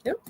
Yep.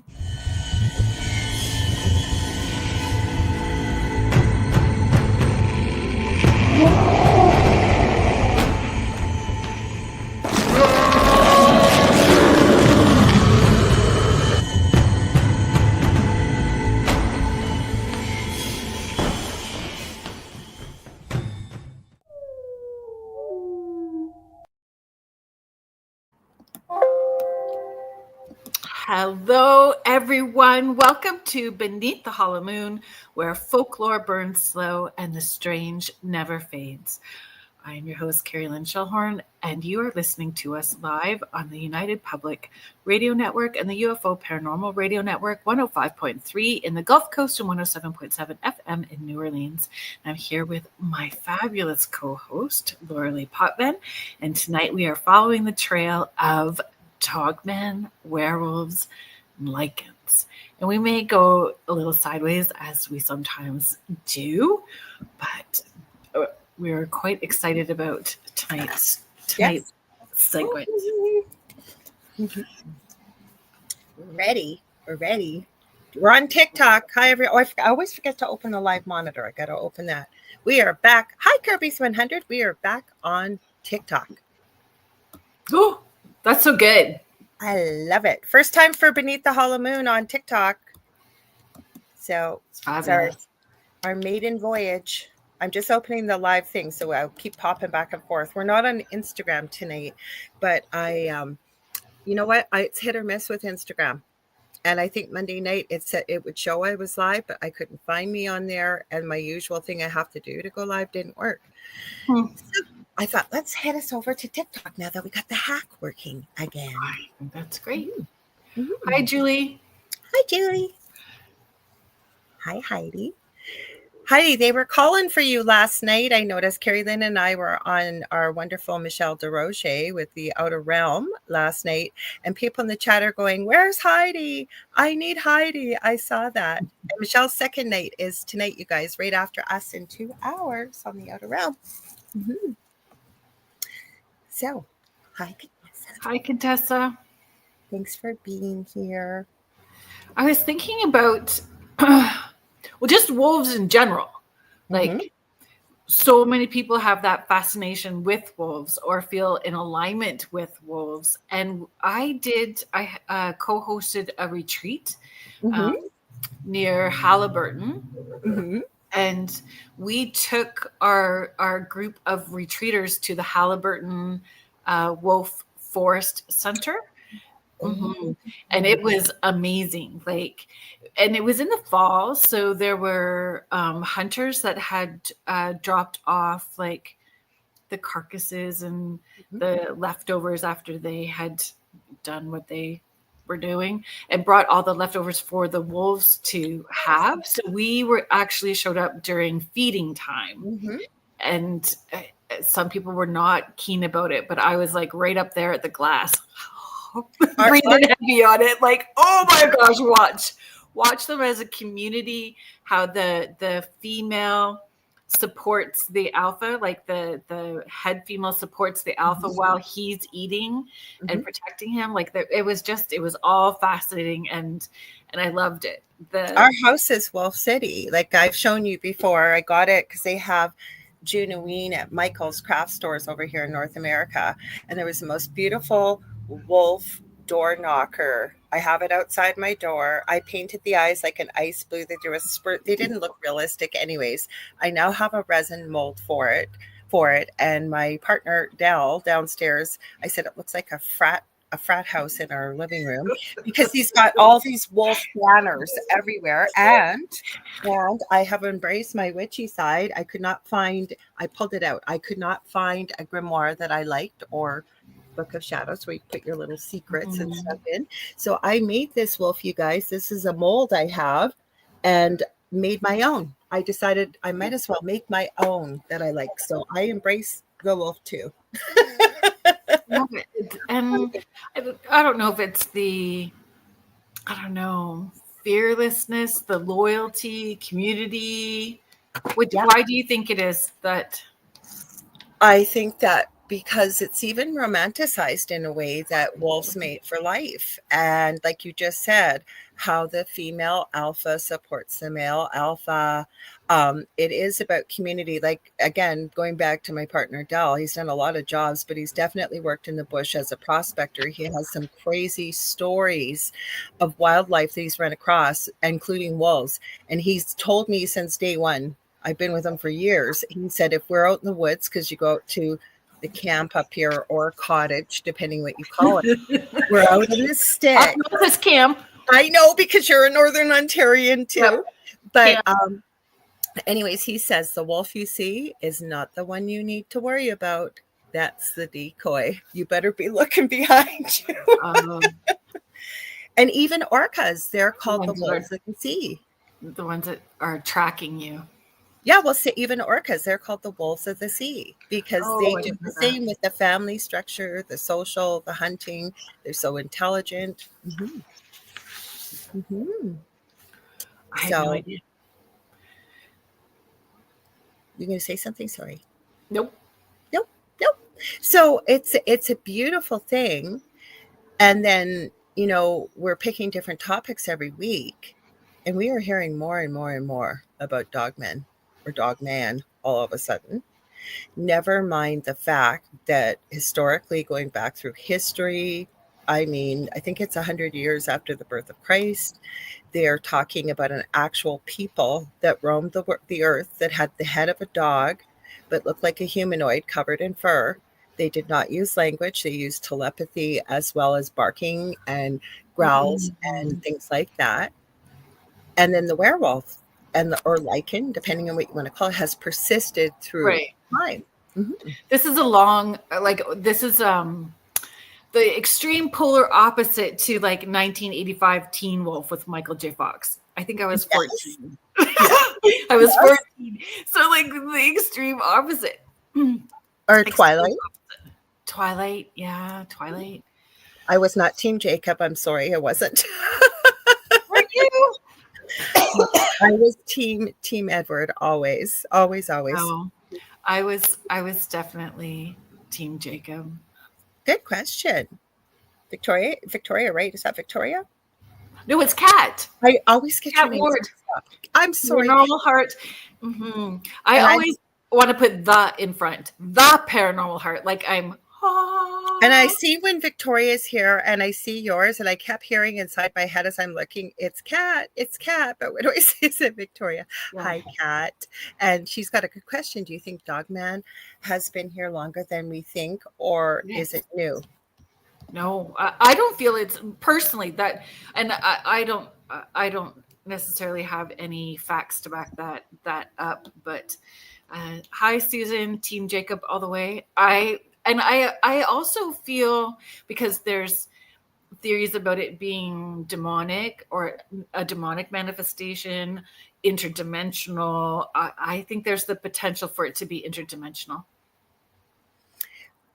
Hello, everyone. Welcome to Beneath the Hollow Moon, where folklore burns slow and the strange never fades. I am your host, Kerrilynn Shellhorn, and you are listening to us live on the United Public Radio Network and the UFO Paranormal Radio Network, 105.3 in the Gulf Coast and 107.7 FM in New Orleans. I'm here with my fabulous co-host, Lorilei Potvin, and tonight we are following the trail of Dogman, Werewolves, and Lycans. And we may go a little sideways, as we sometimes do, but we're quite excited about tonight's segment. We're ready. We're on TikTok. Hi, everyone. I always forget to open the live monitor. I got to open that. We are back. Hi, Kirby's100. We are back on TikTok. Oh, that's so good. I love it. First time for Beneath the Hollow Moon on TikTok. So it's our maiden voyage. I'm just opening the live thing, so I'll keep popping back and forth. We're not on Instagram tonight, but you know what? It's hit or miss with Instagram. And I think Monday night it said it would show I was live, but I couldn't find me on there. And my usual thing I have to do to go live didn't work. So I thought, let's head us over to TikTok now that we got the hack working again. That's great. Mm-hmm. Hi, Julie. Hi, Julie. Hi, Heidi. Heidi, they were calling for you last night. I noticed Kerrilynn and I were on our wonderful Michelle DeRoche with the Outer Realm last night. And people in the chat are going, where's Heidi? I need Heidi. I saw that. And Michelle's second night is tonight, you guys, right after us in 2 hours on the Outer Realm. Mm-hmm. So, hi, Contessa. Hi, Contessa. Thanks for being here. I was thinking about... well, just wolves in general. Like, so many people have that fascination with wolves or feel in alignment with wolves. And I co-hosted a retreat near Halliburton. And we took our group of retreaters to the Halliburton Wolf Forest Center. And it was amazing. And it was in the fall, so there were hunters that had dropped off the carcasses and the leftovers after they had done what they were doing, and brought all the leftovers for the wolves to have. So we actually showed up during feeding time, and some people were not keen about it, but I was right up there at the glass. Breathing heavy on it, oh my gosh, watch them as a community, how the female supports the alpha, the head female supports the alpha while he's eating and protecting him. It was all fascinating, and I loved it. Our house is Wolf City. I've shown you before. I got it because they have Junoween at Michael's craft stores over here in North America, and there was the most beautiful wolf door knocker. I have it outside my door. I painted the eyes like an ice blue. They didn't look realistic anyways. I now have a resin mold for it. And my partner Dell downstairs, I said it looks like a frat house in our living room, because he's got all these wolf banners everywhere. And I have embraced my witchy side. I pulled it out. I could not find a grimoire that I liked, or Book of Shadows, where you put your little secrets and stuff in. So I made this wolf, you guys. This is a mold I have, and made my own. I decided I might as well make my own that I like. So I embrace the wolf too. Love it. And I don't know if it's fearlessness, the loyalty, community. Why do you think it is that? I think that because it's even romanticized in a way that wolves mate for life. And like you just said, how the female alpha supports the male alpha. It is about community. Like, again, going back to my partner, Dell, he's done a lot of jobs, but he's definitely worked in the bush as a prospector. He has some crazy stories of wildlife that he's run across, including wolves. And he's told me since day one, I've been with him for years. He said, if we're out in the woods, because you go out to the camp up here or cottage, depending what you call it. We're out in the stick. Up north is camp. I know, because you're a Northern Ontarian too. Yep. But anyways, he says the wolf you see is not the one you need to worry about. That's the decoy. You better be looking behind you. And even orcas, they're called the wolves of the sea. The ones that are tracking you. Yeah, well, even orcas, they're called the wolves of the sea because they do the same with the family structure, the social, the hunting. They're so intelligent. Mm-hmm. Mm-hmm. I had no idea. You're going to say something? Sorry. Nope. So it's a beautiful thing. And then, we're picking different topics every week. And we are hearing more and more and more about dogmen. Or Dogman all of a sudden. Never mind the fact that historically, going back through history, I think it's 100 years after the birth of Christ, they're talking about an actual people that roamed the earth that had the head of a dog, but looked like a humanoid covered in fur. They did not use language. They used telepathy as well as barking and growls and things like that. And then the werewolf or Lycan, depending on what you want to call it, has persisted through time. Mm-hmm. This is the extreme polar opposite to 1985 Teen Wolf with Michael J. Fox. I think I was 14. Yes. I was 14. So the extreme opposite. Or Twilight. Twilight. Yeah, Twilight. I was not Team Jacob. I'm sorry, I wasn't. Were you? I was team Edward, always. Oh, I was definitely Team Jacob. Good question. Victoria, right? Is that Victoria? No, it's Kat. I always get Kat Ward. I'm sorry. Paranormal Heart. Mm-hmm. I always want to put the in front. The Paranormal Heart. And I see when Victoria's here and I see yours, and I kept hearing inside my head as I'm looking, it's Kat. But what do I say? Is it Victoria? Yeah. Hi, Kat. And she's got a good question. Do you think Dogman has been here longer than we think, or is it new? No, I don't feel it's personally that, and I don't necessarily have any facts to back that up. But hi, Susan, Team Jacob, all the way. I also feel, because there's theories about it being demonic or a demonic manifestation, interdimensional. I think there's the potential for it to be interdimensional.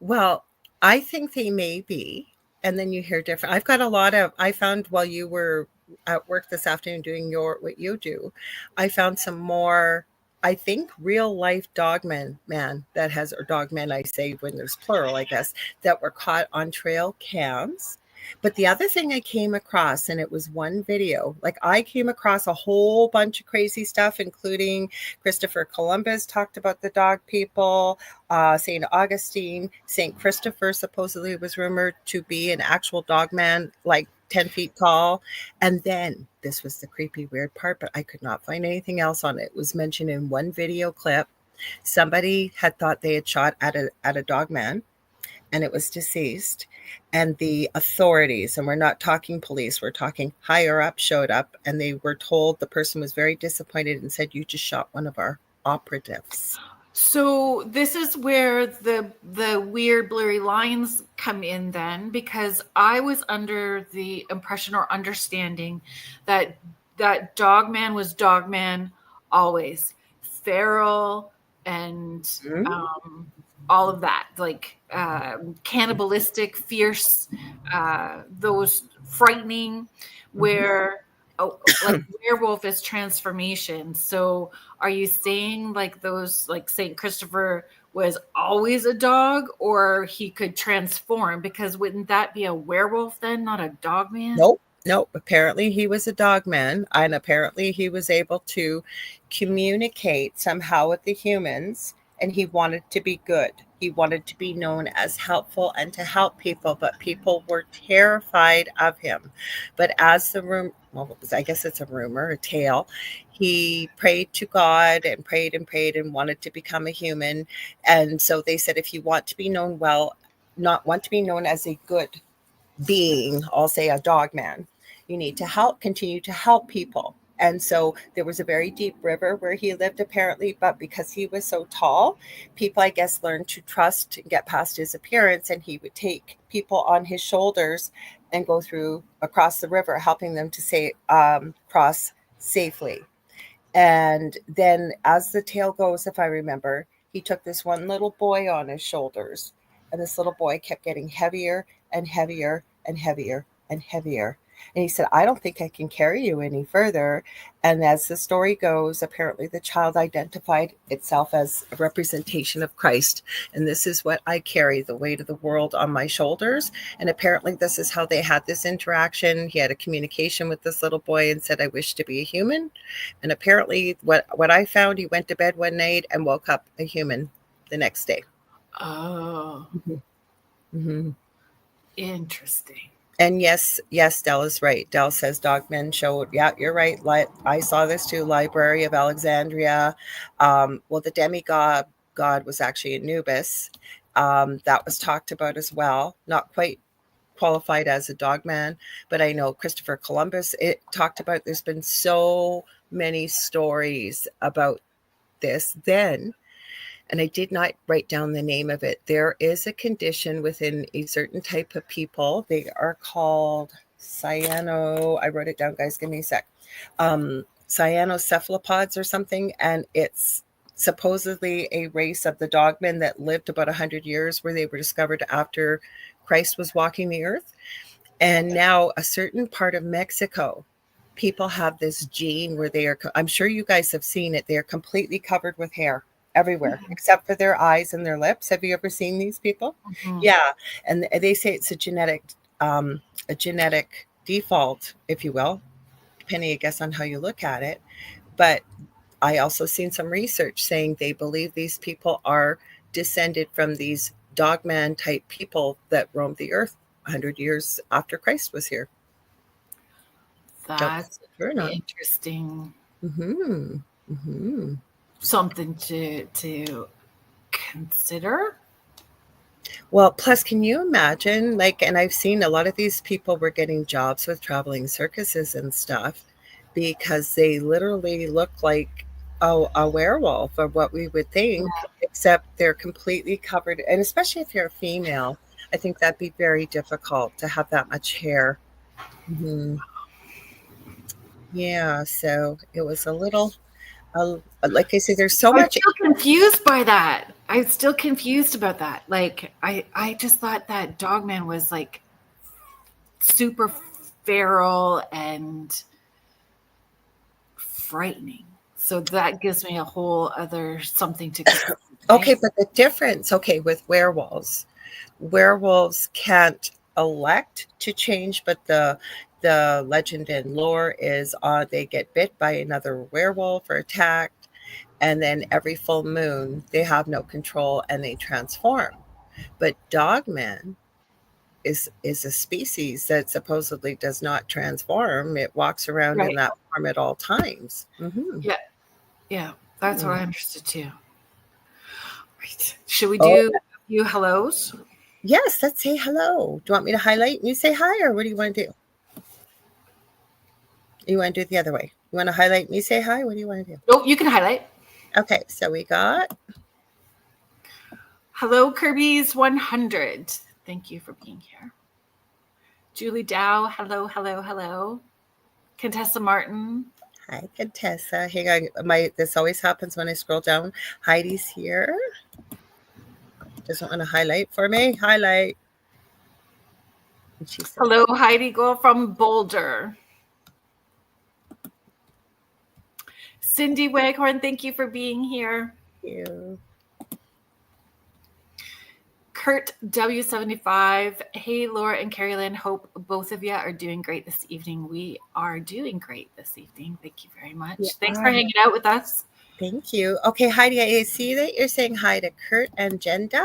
Well, I think they may be. And then you hear different. I found while you were at work this afternoon doing what you do, I found some more, I think, real life dogmen or dogmen, I say when there's plural, I guess, that were caught on trail cams. But the other thing I came across, and it was one video, I came across a whole bunch of crazy stuff, including Christopher Columbus talked about the dog people, St. Augustine, St. Christopher supposedly was rumored to be an actual dogman, 10 feet tall. And then this was the creepy, weird part, but I could not find anything else on it. It was mentioned in one video clip. Somebody had thought they had shot at a dogman, and it was deceased. And the authorities, and we're not talking police, we're talking higher up, showed up, and they were told, the person was very disappointed and said, you just shot one of our operatives. So this is where the weird blurry lines come in then, because I was under the impression or understanding that Dogman was Dogman always. Feral and all of that, cannibalistic, fierce, those frightening, where werewolf is transformation. So are you saying those St. Christopher was always a dog, or he could transform? Because wouldn't that be a werewolf then, not a dog man? Nope. Apparently he was a dog man, and apparently he was able to communicate somehow with the humans, and he wanted to be good. He wanted to be known as helpful and to help people, but people were terrified of him. But as I guess it's a rumor, a tale, he prayed to God and prayed and wanted to become a human. And so they said, if you want to be known well, not want to be known as a good being, I'll say a dog man, you need to continue to help people. And so there was a very deep river where he lived, apparently, but because he was so tall, people, I guess, learned to trust and get past his appearance, and he would take people on his shoulders and go across the river, helping them to cross safely. And then, as the tale goes, if I remember, he took this one little boy on his shoulders, and this little boy kept getting heavier and heavier and heavier and heavier. And he said, I don't think I can carry you any further. And as the story goes, apparently the child identified itself as a representation of Christ. And this is what I carry, the weight of the world on my shoulders. And apparently this is how they had this interaction. He had a communication with this little boy and said, I wish to be a human. And apparently what I found, he went to bed one night and woke up a human the next day. Oh, Mm-hmm. Interesting. And yes, Dell is right. Dell says Dogman showed. Yeah, you're right. I saw this too. Library of Alexandria. The demigod God was actually Anubis. That was talked about as well. Not quite qualified as a dogman, but I know Christopher Columbus, it talked about. There's been so many stories about this then. And I did not write down the name of it. There is a condition within a certain type of people. They are called I wrote it down, guys. Give me a sec. Cyanocephalopods or something. And it's supposedly a race of the dogmen that lived about 100 years, where they were discovered after Christ was walking the earth. And now a certain part of Mexico, people have this gene where I'm sure you guys have seen it. They're completely covered with hair everywhere, except for their eyes and their lips. Have you ever seen these people? Mm-hmm. Yeah. And they say it's a genetic default, if you will, depending, I guess, on how you look at it. But I also seen some research saying they believe these people are descended from these dogman type people that roamed the earth 100 years after Christ was here. That's interesting. Mm-hmm. Mm-hmm. Something to consider. Well, plus, can you imagine, and I've seen a lot of these people were getting jobs with traveling circuses and stuff because they literally look like a werewolf, or what we would think, except they're completely covered. And especially if you're a female, I think that'd be very difficult to have that much hair. Mm-hmm. Yeah, so it was a little, like I said, there's so much. I'm still confused by that. I'm still confused about that. I just thought that Dogman was super feral and frightening. So that gives me a whole other something to consider. Okay, but the difference, with werewolves can't elect to change, but the legend and lore is they get bit by another werewolf or attacked, and then every full moon they have no control and they transform. But Dogman is a species that supposedly does not transform. It walks around in that form at all times. Mm-hmm. Yeah, that's what I understood too. Right. Should we do a few hellos? Yes, let's say hello. Do you want me to highlight and you say hi, or what do you want to do? You want to do it the other way? You want to highlight and you say hi? What do you want to do? Oh, you can highlight. Okay, so we got... Hello, Kirby's 100. Thank you for being here. Julie Dow, hello. Contessa Martin. Hi, Contessa. Hang on. This always happens when I scroll down. Heidi's here. Doesn't want to highlight for me. Highlight. Hello, Heidi Girl from Boulder. Cindy Waghorn, thank you for being here. Thank you. Kurt W75. Hey, Laura and Kerrilynn. Hope both of you are doing great this evening. We are doing great this evening. Thank you very much. Yeah. Thanks for hanging out with us. Thank you. Okay, Heidi, I see that you're saying hi to Kurt and Jenda.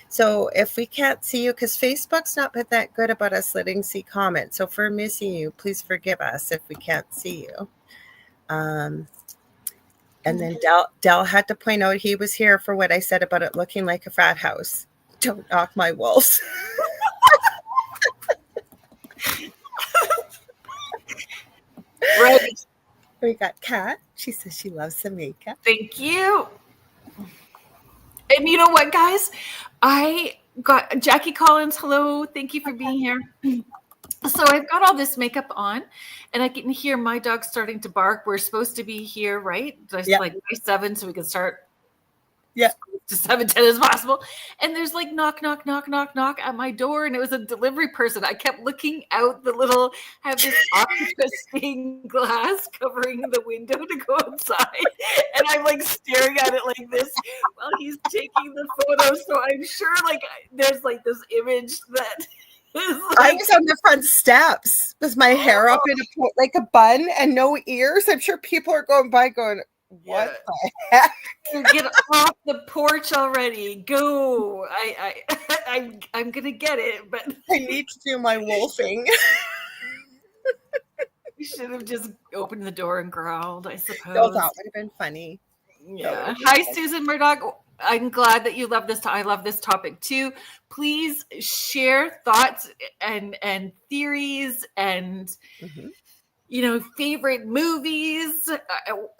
So if we can't see you, because Facebook's not been that good about us letting see comments. So if we're missing you, please forgive us if we can't see you. And then Dell had to point out he was here for what I said about it looking like a frat house. Don't knock my wolves. Right. We got Kat. She says she loves the makeup. Thank you. And you know what, guys? I got Jackie Collins. Hello. Thank you for being here. So I've got all this makeup on, and I can hear my dog starting to bark. We're supposed to be here, right? Just like by 7, so we can start. Yeah. To 7:10 as possible. And there's like knock, knock, knock, knock, knock at my door. And it was a delivery person. I kept looking out the little, have this octopus stained glass covering the window to go outside. And I'm like staring at it like this while he's taking the photo. So I'm sure like there's like this image that is like, I was on the front steps with my hair up in like a bun and no ears. I'm sure people are going by going, what the heck? Get off the porch already. Go. I'm gonna get it, but I need to do my wolfing. You should have just opened the door and growled, I suppose. Oh, that would have been funny. Yeah. Hi, Susan Murdoch. I'm glad that you love this. I love this topic too. Please share thoughts and theories and favorite movies,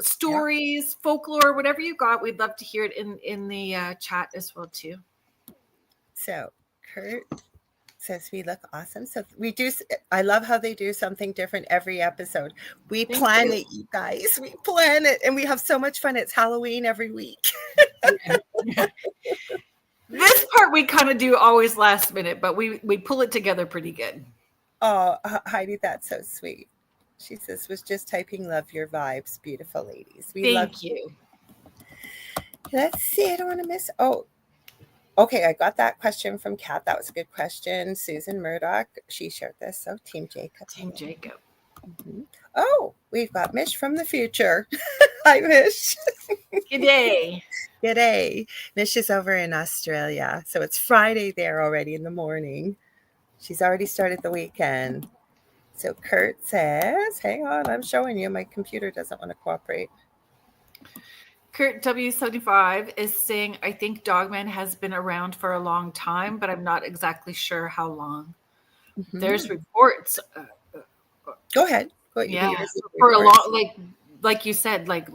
stories, folklore, whatever you got. We'd love to hear it in the chat as well too. So Kurt says we look awesome. So we do. I love how they do something different every episode. We plan it, you guys. We plan it, and we have so much fun. It's Halloween every week. This part we kind of do always last minute, but we pull it together pretty good. Oh, Heidi, that's so sweet. She says, was just typing love your vibes. Beautiful ladies. We love you. Let's see. I don't want to miss. Oh, okay. I got that question from Kat. That was a good question. Susan Murdoch. She shared this. So Team Jacob. Team Jacob. Mm-hmm. Oh, we've got Mish from the future. Hi, Mish. Good day. Good day. Mish is over in Australia. So it's Friday there already in the morning. She's already started the weekend. So Kurt says, hang on, I'm showing you. My computer doesn't want to cooperate. Kurt W75 is saying, I think Dogman has been around for a long time, but I'm not exactly sure how long. Mm-hmm. There's reports. Go ahead. Yeah, for a long, like you said, like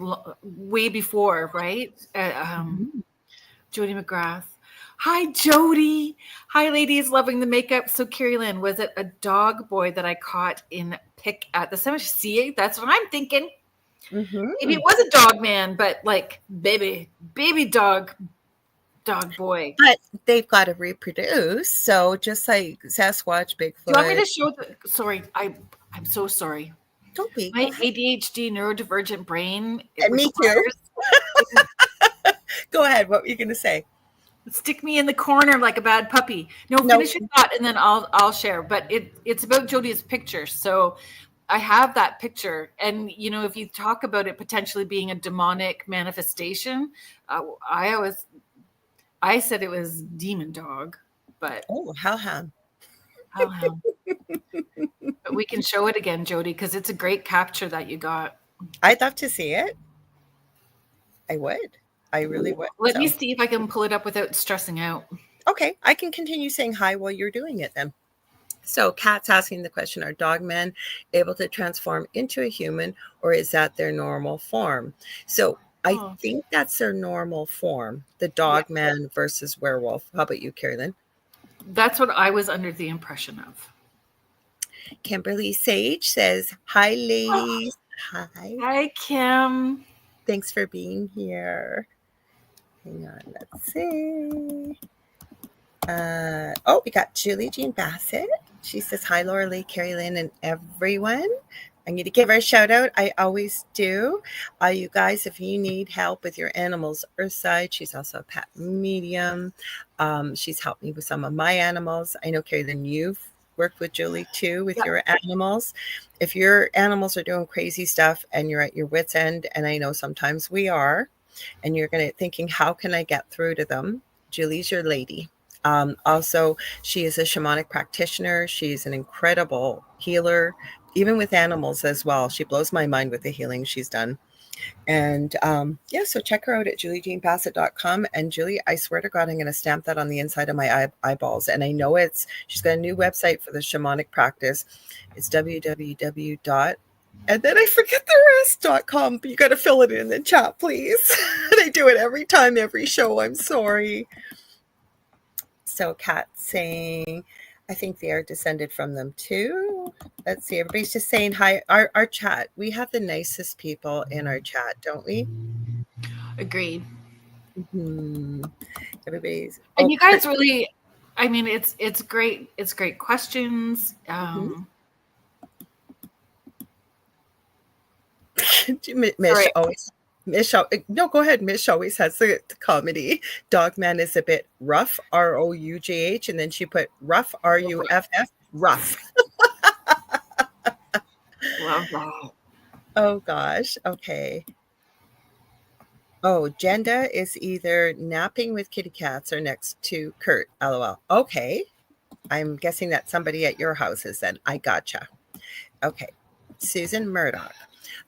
way before, right? Jody McGrath. Hi, Jody. Hi, ladies. Loving the makeup. So, Kerrilynn, was it a dog boy that I caught in pick at the cemetery? See, that's what I'm thinking. Mm-hmm. Maybe it was a dog man, but like baby dog boy. But they've got to reproduce. So just like Sasquatch, Bigfoot. Do you want me to show sorry, I'm so sorry. Don't be. My ADHD neurodivergent brain. And me too. Go ahead. What were you going to say? Stick me in the corner like a bad puppy. No, finish your thought and then I'll share. But it's about Jody's picture. So I have that picture. And, if you talk about it potentially being a demonic manifestation, I said it was demon dog. But hellhound. Hellhound. But we can show it again, Jody, because it's a great capture that you got. I'd love to see it. I would. I really would. Let me see if I can pull it up without stressing out. Okay. I can continue saying hi while you're doing it then. So Kat's asking the question, are dogmen able to transform into a human, or is that their normal form? So I think that's their normal form, the dogman versus werewolf. How about you, Kerrilynn? That's what I was under the impression of. Kimberly Sage says, hi, ladies. Hi. Hi, Kim. Thanks for being here. Hang on, let's see. We got Julie Jean Bassett. She says, hi, Lorilei, Kerrilynn, and everyone. I'm going to give her a shout out. I always do. You guys, if you need help with your animals' earth side, she's also a pet medium. She's helped me with some of my animals. I know, Kerrilynn, you've worked with Julie too with your animals. If your animals are doing crazy stuff and you're at your wit's end, and I know sometimes we are, and you're going to thinking, how can I get through to them? Julie's your lady. Also, she is a shamanic practitioner. She's an incredible healer, even with animals as well. She blows my mind with the healing she's done. And so check her out at juliejeanbassett.com. And Julie, I swear to God, I'm going to stamp that on the inside of my eyeballs. And I know she's got a new website for the shamanic practice. It's www. And then I forget the rest.com, but you got to fill it in the chat, please. And I do it every time, every show. I'm sorry. So Kat saying, I think they are descended from them too. Let's see. Everybody's just saying hi. Our chat. We have the nicest people in our chat, don't we? Agreed. Mm-hmm. Everybody's. And you guys really, I mean, it's great. It's great questions. Mish always. No, go ahead. Mish always has the comedy. Dogman is a bit rough, ROUGH, and then she put rough, RUFF, rough. Love that. Oh gosh. Okay. Oh, Jenda is either napping with kitty cats or next to Kurt. LOL. Okay. I'm guessing that somebody at your house is then. I gotcha. Okay. Susan Murdoch.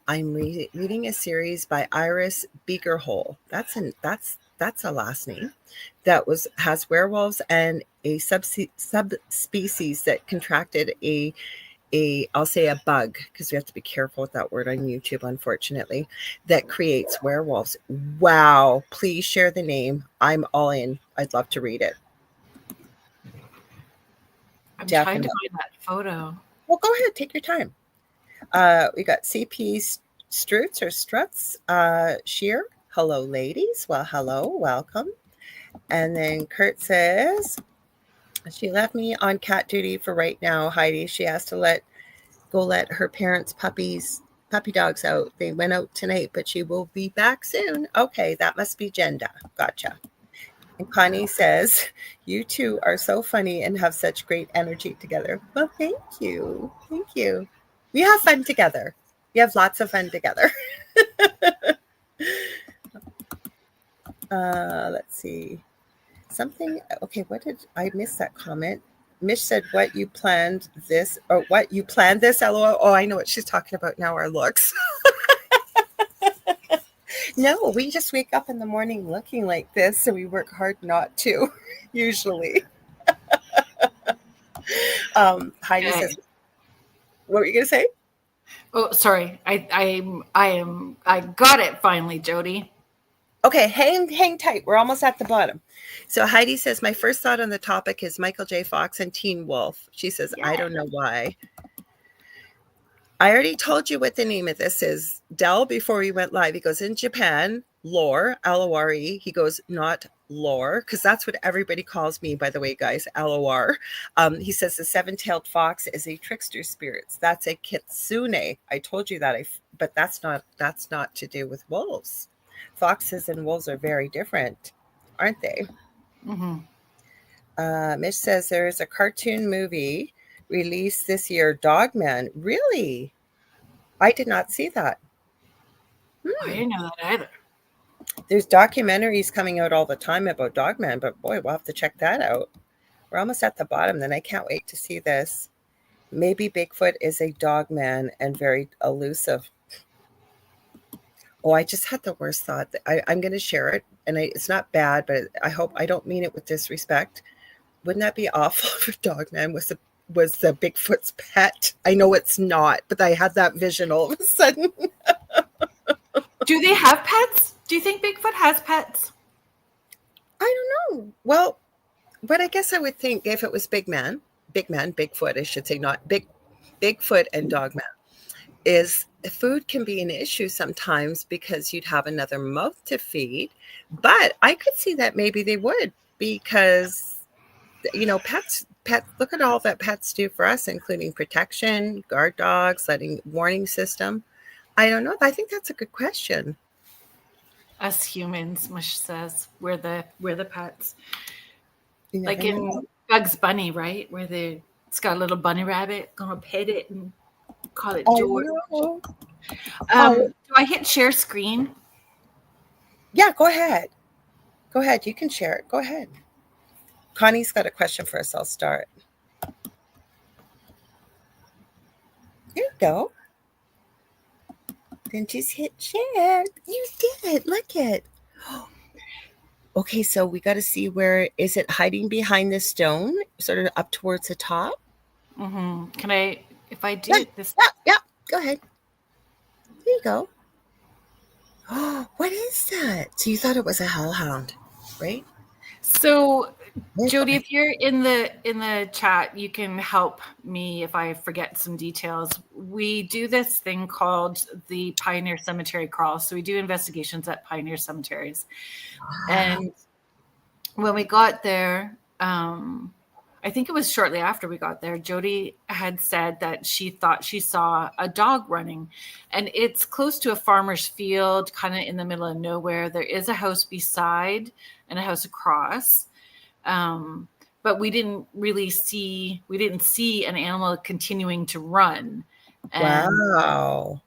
I'm reading a series by Iris Beakerhole. That's a last name. That has werewolves and a subspecies that contracted I'll say a bug, because we have to be careful with that word on YouTube, unfortunately, that creates werewolves. Wow. Please share the name. I'm all in. I'd love to read it. I'm trying to find that photo. Well, go ahead. Take your time. We got CP Struts or Struts Shear. Hello, ladies. Well, hello. Welcome. And then Kurt says, she left me on cat duty for right now, Heidi. She has to let her parents' puppy dogs out. They went out tonight, but she will be back soon. Okay, that must be Jenda. Gotcha. And Connie says, you two are so funny and have such great energy together. Well, thank you. Thank you. We have fun together. We have lots of fun together. Let's see. Something. Okay, what did I miss that comment? Mish said, what you planned this? LOL. Oh, I know what she's talking about now, our looks. No, we just wake up in the morning looking like this, so we work hard not to, usually. Heidi says, what were you going to say? Oh, sorry. I got it finally, Jody. Okay, hang tight. We're almost at the bottom. So Heidi says, my first thought on the topic is Michael J. Fox and Teen Wolf. She says, yes. I don't know why. I already told you what the name of this is. Dell, before we went live, he goes, in Japan, lore, L-O-R-E. He goes, not lore, because that's what everybody calls me, by the way, guys, L-O-R. He says the seven-tailed fox is a trickster spirit. That's a kitsune. I told you that, but that's not to do with wolves. Foxes and wolves are very different, aren't they? Mm-hmm. Mitch says there's a cartoon movie released this year, Dogman. Really? I did not see that. I didn't know that either. There's documentaries coming out all the time about Dogman, but boy, we'll have to check that out. We're almost at the bottom, then I can't wait to see this. Maybe Bigfoot is a dogman and very elusive. Oh, I just had the worst thought. I'm going to share it, and it's not bad, but I hope I don't mean it with disrespect. Wouldn't that be awful if Dogman was the Bigfoot's pet? I know it's not, but I had that vision all of a sudden. Do they have pets? Do you think Bigfoot has pets? I don't know. Well, but I guess I would think if it was Bigfoot, I should say, not Bigfoot and Dogman, is food can be an issue sometimes because you'd have another mouth to feed. But I could see that maybe they would, because, pets pets, look at all that pets do for us, including protection, guard dogs, letting warning system. I don't know. I think that's a good question. Us humans, Mush says, we're the pets. You Like never in know. Bugs Bunny, right? Where it's got a little bunny rabbit, gonna pet it and call it I George. know. Do I hit share screen? Yeah, go ahead. Go ahead. You can share it. Go ahead. Connie's got a question for us. I'll start. There you go. Then just hit share. You did it. Look it. Okay, so we got to see where is it hiding behind the stone, sort of up towards the top. Mm-hmm. Can I, if I do this? Yeah. Go ahead. There you go. Oh, what is that? So you thought it was a hellhound, right? So, Jody, if you're in the chat, you can help me if I forget some details. We do this thing called the Pioneer Cemetery Crawl. So we do investigations at Pioneer cemeteries. And when we got there, I think it was shortly after we got there, Jody had said that she thought she saw a dog running, and it's close to a farmer's field, kind of in the middle of nowhere. There is a house beside and a house across. But we didn't see an animal continuing to run. And, wow.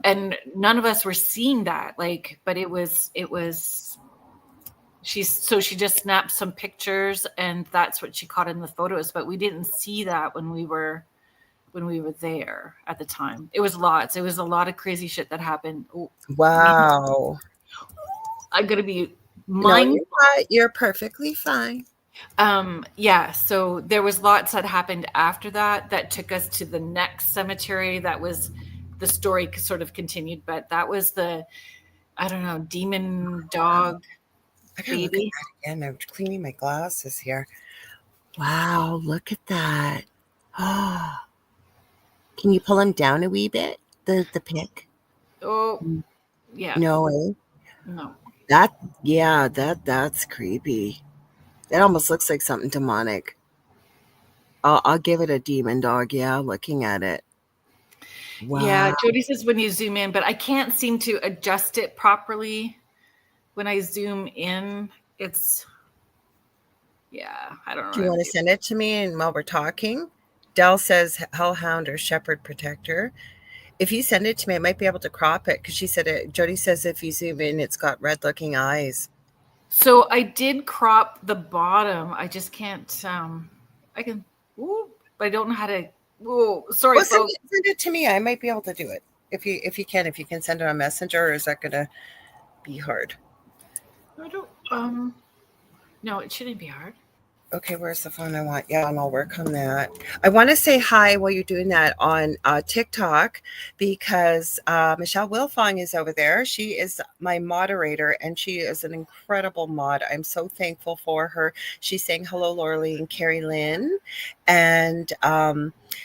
And none of us were seeing that, but it was, she just snapped some pictures and that's what she caught in the photos, but we didn't see that when we were there at the time. It was lots. It was a lot of crazy shit that happened. Wow. I'm going to be mindful. No, you're perfectly fine. Yeah, so there was lots that happened after that took us to the next cemetery. That was the story sort of continued, but that was the, I don't know, demon dog I gotta look at that again. I'm cleaning my glasses here. Wow, look at that. Oh, can you pull him down a wee bit? The pic? Oh, yeah. No way. No. That's creepy. That almost looks like something demonic. I'll give it a demon dog. Yeah, looking at it. Wow. Yeah, Jody says when you zoom in, but I can't seem to adjust it properly. When I zoom in, it's, yeah, I don't know. Do you want to send it to me? And while we're talking, Dell says hellhound or shepherd protector. If you send it to me, I might be able to crop it because she said it. Jody says if you zoom in, it's got red-looking eyes. So I did crop the bottom. I just can't. I can, but I don't know how to. Oh, sorry, well, send it to me. I might be able to do it if you can send it on Messenger. Or is that going to be hard? I don't. No, it shouldn't be hard. Okay, where's the phone I want? Yeah, and I'll work on that. I want to say hi while you're doing that on TikTok because Michelle Wilfong is over there. She is my moderator and she is an incredible mod. I'm so thankful for her. She's saying hello, Lorilei and Kerrilynn. And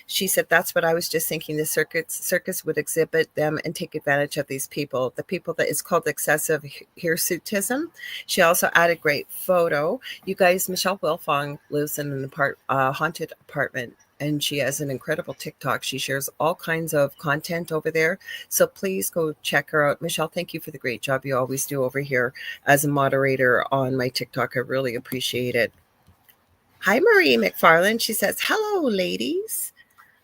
she said, that's what I was just thinking. The circus would exhibit them and take advantage of these people. The people that is called excessive hirsutism. She also added great photo. You guys, Michelle Wilfong lives in an haunted apartment and she has an incredible TikTok. She shares all kinds of content over there. So please go check her out. Michelle, thank you for the great job you always do over here as a moderator on my TikTok. I really appreciate it. Hi, Marie McFarland. She says, hello, ladies.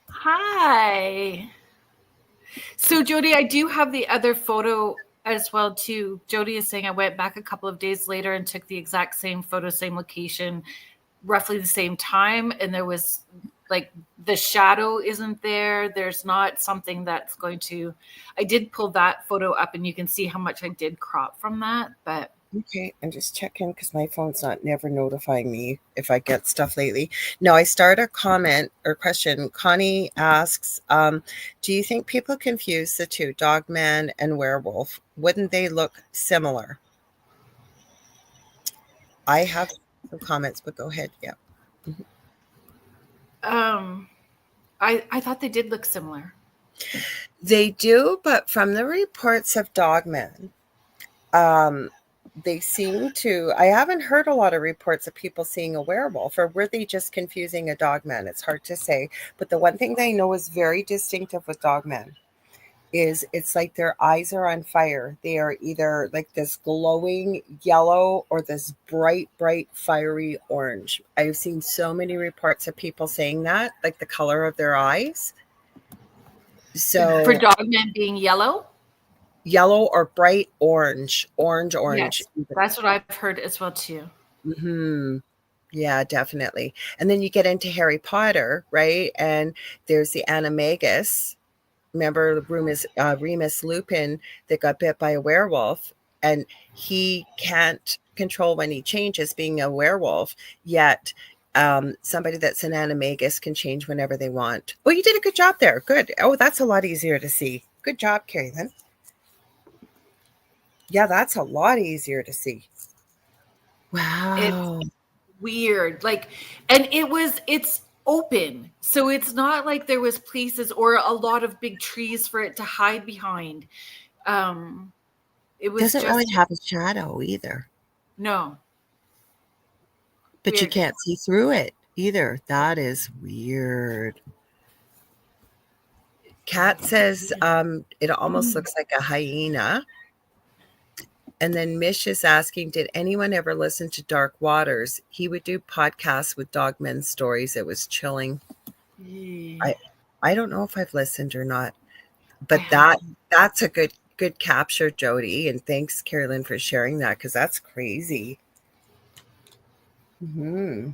Hi. So, Jody, I do have the other photo as well, too. Jody is saying I went back a couple of days later and took the exact same photo, same location, roughly the same time. And there was the shadow isn't there. There's not something that's going to, I did pull that photo up and you can see how much I did crop from that, but. Okay, I'm just checking because my phone's never notifying me if I get stuff lately. No, I start a comment or question. Connie asks, do you think people confuse the two, Dogman and werewolf? Wouldn't they look similar? I have some comments, but go ahead. Yeah. I thought they did look similar. They do, but from the reports of Dogman, they seem to, I haven't heard a lot of reports of people seeing a werewolf, or were they just confusing a dogman? It's hard to say. But the one thing they know is very distinctive with dogmen is it's like their eyes are on fire. They are either like this glowing yellow or this bright, bright, fiery orange. I've seen so many reports of people saying that, like the color of their eyes. So for dogmen being yellow? Yellow or bright orange. Yes, that's what I've heard as well too. Mm-hmm. Yeah, definitely. And then you get into Harry Potter, right? And there's the animagus. Remember Remus Lupin that got bit by a werewolf, and he can't control when he changes, being a werewolf, yet somebody that's an animagus can change whenever they want. Oh, you did a good job there. Good. Oh, that's a lot easier to see. Good job, Kerrilynn. Yeah, that's a lot easier to see. Wow. It's weird. Like, and it's open. So it's not like there was places or a lot of big trees for it to hide behind. It was Doesn't really have a shadow either. No. But Weird. You can't see through it either. That is weird. Kat says it almost looks like a hyena. And then Mish is asking, did anyone ever listen to Dark Waters? He would do podcasts with dogmen stories. It was chilling. I don't know if I've listened or not, but that's a good capture, Jody. And thanks, Kerrilynn, for sharing that, because that's crazy. Mm-hmm.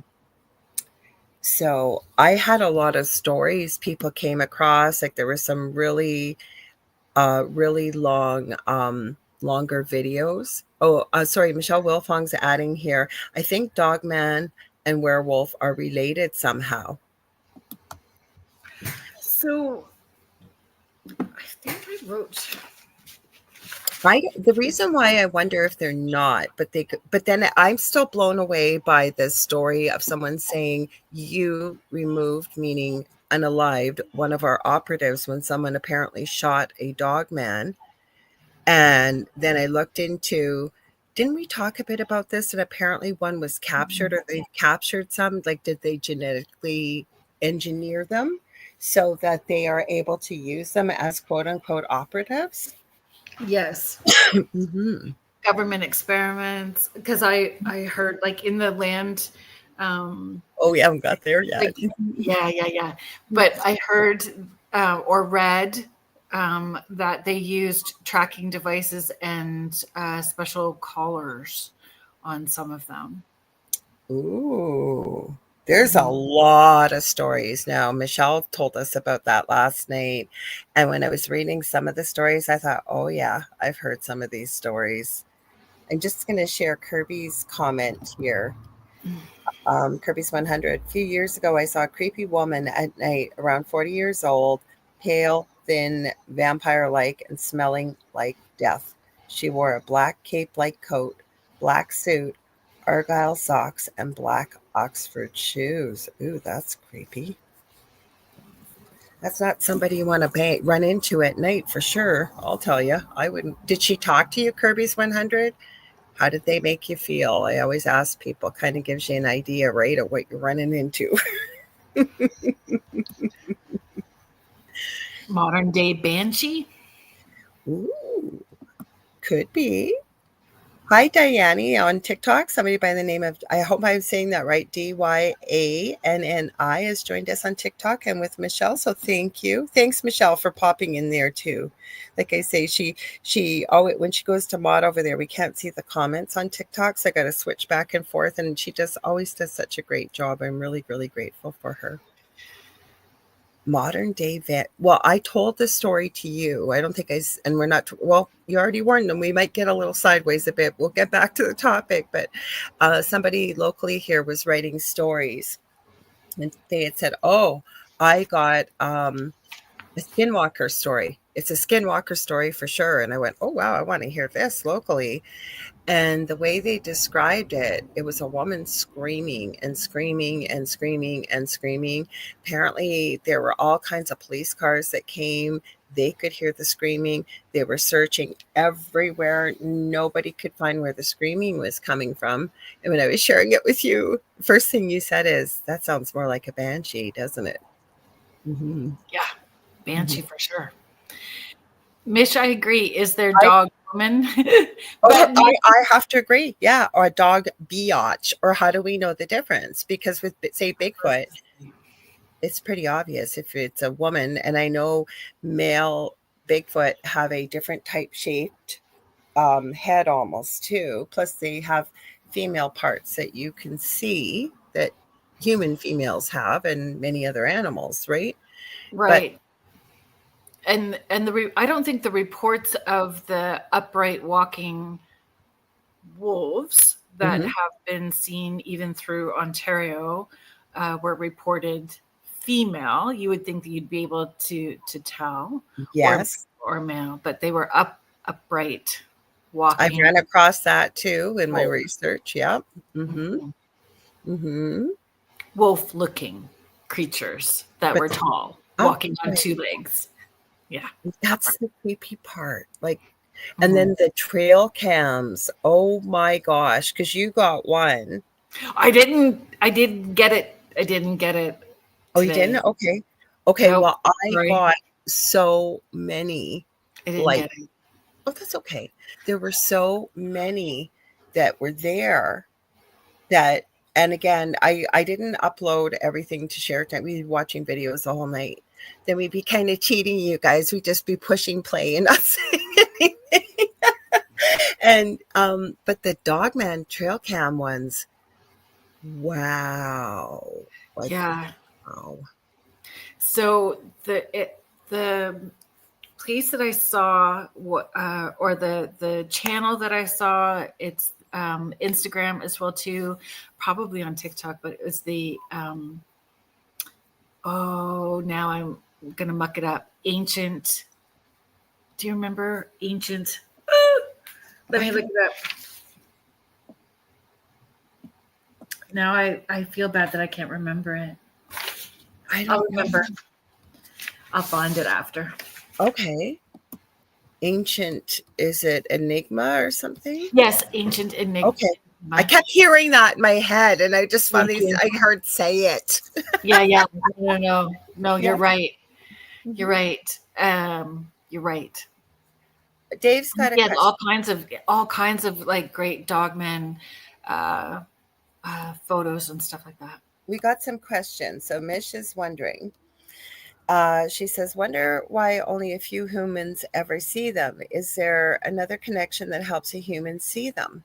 So I had a lot of stories people came across. Like there were some really, really long, longer videos. Oh, sorry, Michelle Wilfong's adding here. I think Dogman and werewolf are related somehow. So I think I wrote. The reason why I wonder if they're not, but then I'm still blown away by the story of someone saying you removed, meaning unalived, one of our operatives when someone apparently shot a dogman. And then I looked into, didn't we talk a bit about this? And apparently one was captured, or they've captured some, like did they genetically engineer them so that they are able to use them as quote unquote operatives? Yes. Mm-hmm. Government experiments, because I heard like in the land. Oh, we haven't got there yet. Like, yeah. But I heard or read that they used tracking devices and special collars on some of them. Ooh, there's a lot of stories now. Michelle told us about that last night. And when I was reading some of the stories, I thought, oh, yeah, I've heard some of these stories. I'm just going to share Kirby's comment here. Kirby's 100. A few years ago, I saw a creepy woman at night, around 40 years old, pale, thin, vampire-like, and smelling like death. She wore a black cape-like coat, black suit, argyle socks, and black Oxford shoes. Ooh, that's creepy. That's not somebody you want to run into at night for sure. I'll tell you. I wouldn't. Did she talk to you, Kirby's 100? How did they make you feel? I always ask people, kind of gives you an idea, right, of what you're running into. Modern day banshee? Ooh, could be. Hi, Diane on TikTok. Somebody by the name of, I hope I'm saying that right, DYANNI has joined us on TikTok and with Michelle. So thank you. Thanks, Michelle, for popping in there too. Like I say, she always, when she goes to mod over there, we can't see the comments on TikTok. So I got to switch back and forth. And she just always does such a great job. I'm really, really grateful for her. Modern day well, I told the story to you. I don't think and we're not, well, you already warned them. We might get a little sideways a bit. We'll get back to the topic, but somebody locally here was writing stories and they had said, oh, I got a skinwalker story. It's a skinwalker story for sure. And I went, oh, wow, I want to hear this locally. And the way they described it, it was a woman screaming and screaming and screaming and screaming. Apparently, there were all kinds of police cars that came. They could hear the screaming. They were searching everywhere. Nobody could find where the screaming was coming from. And when I was sharing it with you, the first thing you said is, that sounds more like a banshee, doesn't it? Mm-hmm. Yeah, banshee for sure. Mish, I agree. Is there I- dog woman? But I have to agree. Yeah. Or a dog biatch. Or how do we know the difference? Because with, say, Bigfoot, it's pretty obvious if it's a woman. And I know male Bigfoot have a different type shaped head almost too. Plus, they have female parts that you can see that human females have and many other animals, right? Right. And I don't think the reports of the upright walking wolves that Mhm. have been seen even through Ontario were reported female. You would think that you'd be able to tell, Yes. or male, but they were upright I walking. ran across that too in my Oh. research. Yep. Mm-hmm. Mm-hmm. Wolf looking creatures that were tall, walking on two legs. Yeah. That's the creepy part. Like, and then the trail cams. Oh my gosh. Because you got one. I didn't get it. I didn't get it. Oh, you didn't? Okay. Okay. Nope. Well, I Sorry. got so many. I didn't get it. Oh, that's okay. There were so many that were there that, and again, I didn't upload everything to share time. We'd be watching videos the whole night. Then we'd be kind of cheating you guys. We'd just be pushing play and not saying anything. And but the Dogman trail cam ones, wow. Like, Yeah. wow. So the place that I saw, or the channel that I saw, it's Instagram as well too, probably on TikTok, but it was the now I'm gonna muck it up. Ancient. Do you remember Ancient? Let me look it up. Now I feel bad that I can't remember it. I'll remember. I'll find it after. Okay. Ancient, is it Enigma or something? Yes, Ancient Enigma. Okay. I kept hearing that in my head, and I just found I heard say it. Yeah. No, you're right. You're right. You're right. Dave's got a question. all kinds of like great Dogman photos and stuff like that. We got some questions. So Mish is wondering. She says, wonder why only a few humans ever see them. Is there another connection that helps a human see them?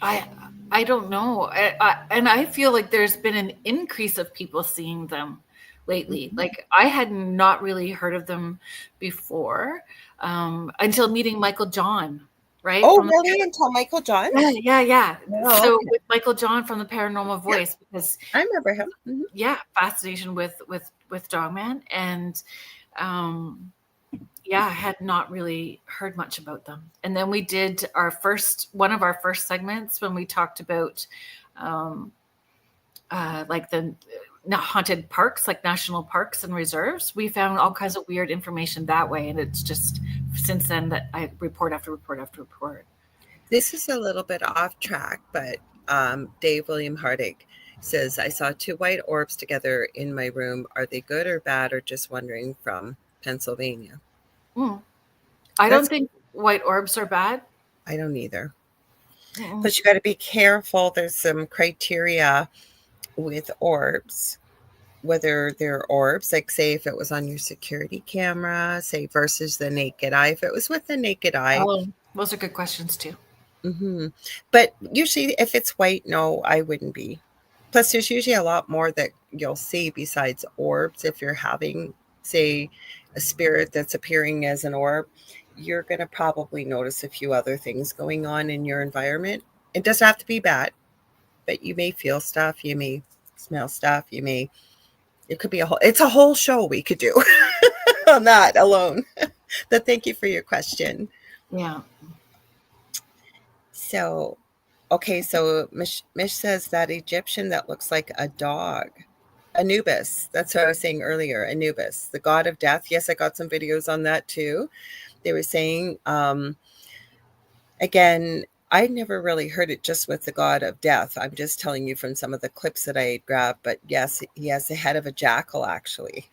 I don't know. And I feel like there's been an increase of people seeing them lately. Mm-hmm. Like I had not really heard of them before until meeting Michael John, right? Oh, really? Until Michael John? Yeah. Oh, so okay. with Michael John from the Paranormal Voice, because I remember him. Mm-hmm. Yeah, fascination with Dogman, and I had not really heard much about them. And then we did one of our first segments when we talked about like the haunted parks, like national parks and reserves. We found all kinds of weird information that way, and it's just since then that I report after report after report. This is a little bit off track, but Dave William Hardig says, I saw two white orbs together in my room. Are they good or bad, or just wondering from Pennsylvania? I don't think white orbs are bad. I don't either. But you got to be careful. There's some criteria with orbs, whether they're orbs, like say if it was on your security camera, say versus the naked eye. If it was with the naked eye. Oh, those are good questions too. Mm-hmm. But usually if it's white, no, I wouldn't be. Plus, there's usually a lot more that you'll see besides orbs. If you're having, say, a spirit that's appearing as an orb, you're going to probably notice a few other things going on in your environment. It doesn't have to be bad, but you may feel stuff. You may smell stuff. You may It could be it's a whole show we could do on that alone. But thank you for your question. Yeah. So, okay, so Mish says that Egyptian that looks like a dog. Anubis. That's what I was saying earlier. Anubis, the god of death. Yes, I got some videos on that too. They were saying, again, I never really heard it just with the god of death. I'm just telling you from some of the clips that I grabbed. But yes, he has the head of a jackal, actually.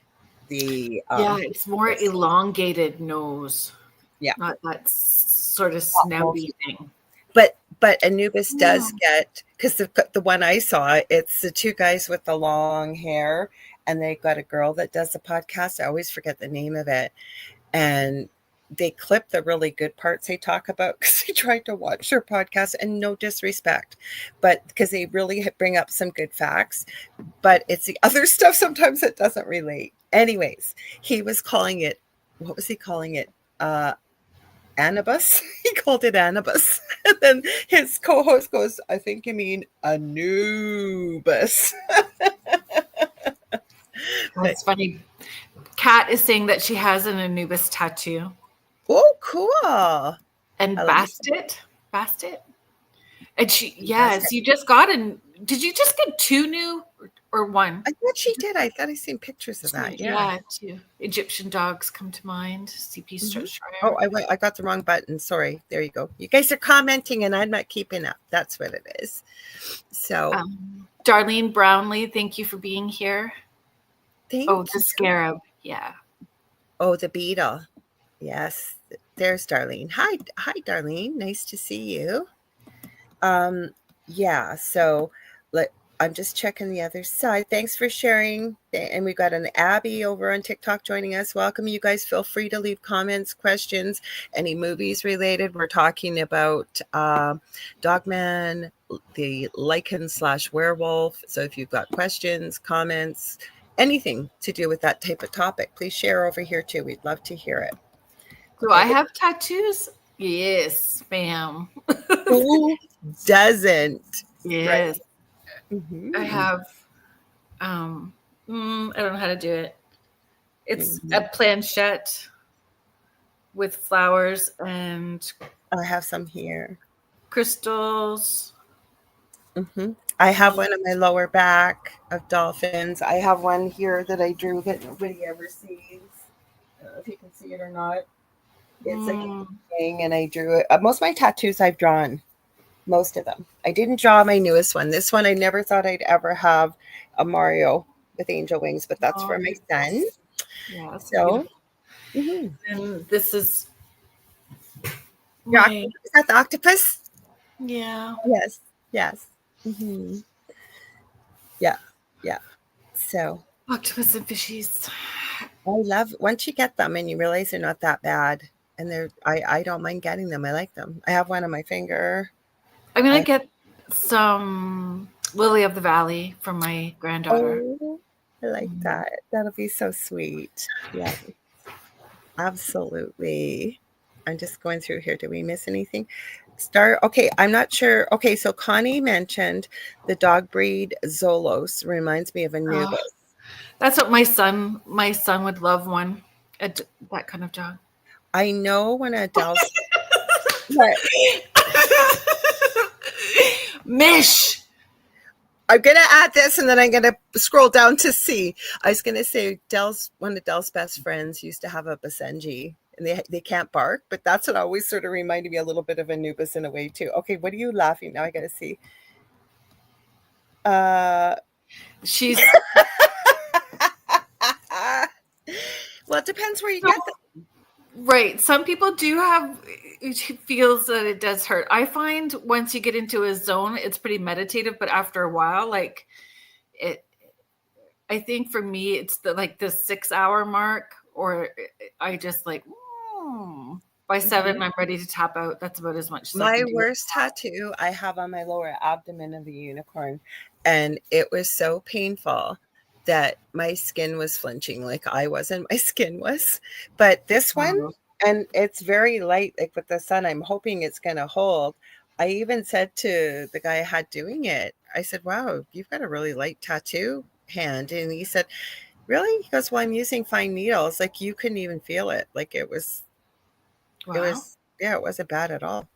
Yeah, it's more elongated nose. Yeah. Not that sort of snouty thing. But Anubis does get, because the one I saw, it's the two guys with the long hair, and they got a girl that does the podcast. I always forget the name of it. And they clip the really good parts they talk about, because they tried to watch their podcast, and no disrespect, but because they really bring up some good facts, but it's the other stuff sometimes that doesn't relate. Anyways, he was calling it, what was he calling it? Anubis. He called it Anubis. And then his co-host goes, I think you mean Anubis. That's funny. Kat is saying that she has an Anubis tattoo. Oh, cool. And Bastet. And she, yes, you just got did you just get two new or one? I thought she did. I thought I seen pictures of that. Yeah, two. Egyptian dogs come to mind. CP Mm-hmm. Oh, I got the wrong button. Sorry. There you go. You guys are commenting and I'm not keeping up. That's what it is. So, Darlene Brownlee, thank you for being here. Thank you. The scarab. Yeah. Oh, the beetle. Yes. There's Darlene. Hi, Darlene. Nice to see you. Yeah. So, I'm just checking the other side. Thanks for sharing. And we've got an Abby over on TikTok joining us. Welcome. You guys feel free to leave comments, questions, any movies related. We're talking about Dogman, the Lycans / werewolf. So if you've got questions, comments, anything to do with that type of topic, please share over here too. We'd love to hear it. Do I have tattoos? Yes, ma'am. Who doesn't? Yes. Right? Mm-hmm. I have, I don't know how to do it. It's a planchette with flowers and I have some here. Crystals. Mm-hmm. I have one on my lower back of dolphins. I have one here that I drew that nobody ever sees. I don't know if you can see it or not. It's like a thing, and I drew it. Most of my tattoos I've drawn. Most of them. I didn't draw my newest one. This one, I never thought I'd ever have a Mario with angel wings, but that's for my son. Yeah. So, and this is. Is that the octopus? Yeah. Yes. Mm-hmm. Yeah. So. Octopus and fishies. I love once you get them and you realize they're not that bad, and I don't mind getting them. I like them. I have one on my finger. I'm gonna get some Lily of the Valley from my granddaughter. Oh, I like that. That'll be so sweet. Yeah, absolutely. I'm just going through here. Did we miss anything? Okay, I'm not sure. Okay, so Connie mentioned the dog breed Zolos. Reminds me of Anubis. That's what my son would love one. That kind of dog. I know when Adele's Mish. I'm gonna add this and then I'm gonna scroll down to see. I was gonna say one of Dell's best friends used to have a Basenji, and they can't bark, but that's what always sort of reminded me a little bit of Anubis in a way too. Okay, what are you laughing now? I gotta see. She's well, it depends where you get them. Right. Some people do have, it feels that it does hurt. I find once you get into a zone, it's pretty meditative, but after a while, like I think for me, it's the 6 hour mark, or I just by 7, I'm ready to tap out. That's about as much. My worst tattoo I have on my lower abdomen of a unicorn, and it was so painful that my skin was flinching like I wasn't. My skin was. But this one, and it's very light, like with the sun, I'm hoping it's going to hold. I even said to the guy I had doing it, I said, wow, you've got a really light tattoo. hand. And he said, really? He goes, well, I'm using fine needles. Like, you couldn't even feel it. Like, it Wow. it wasn't bad at all.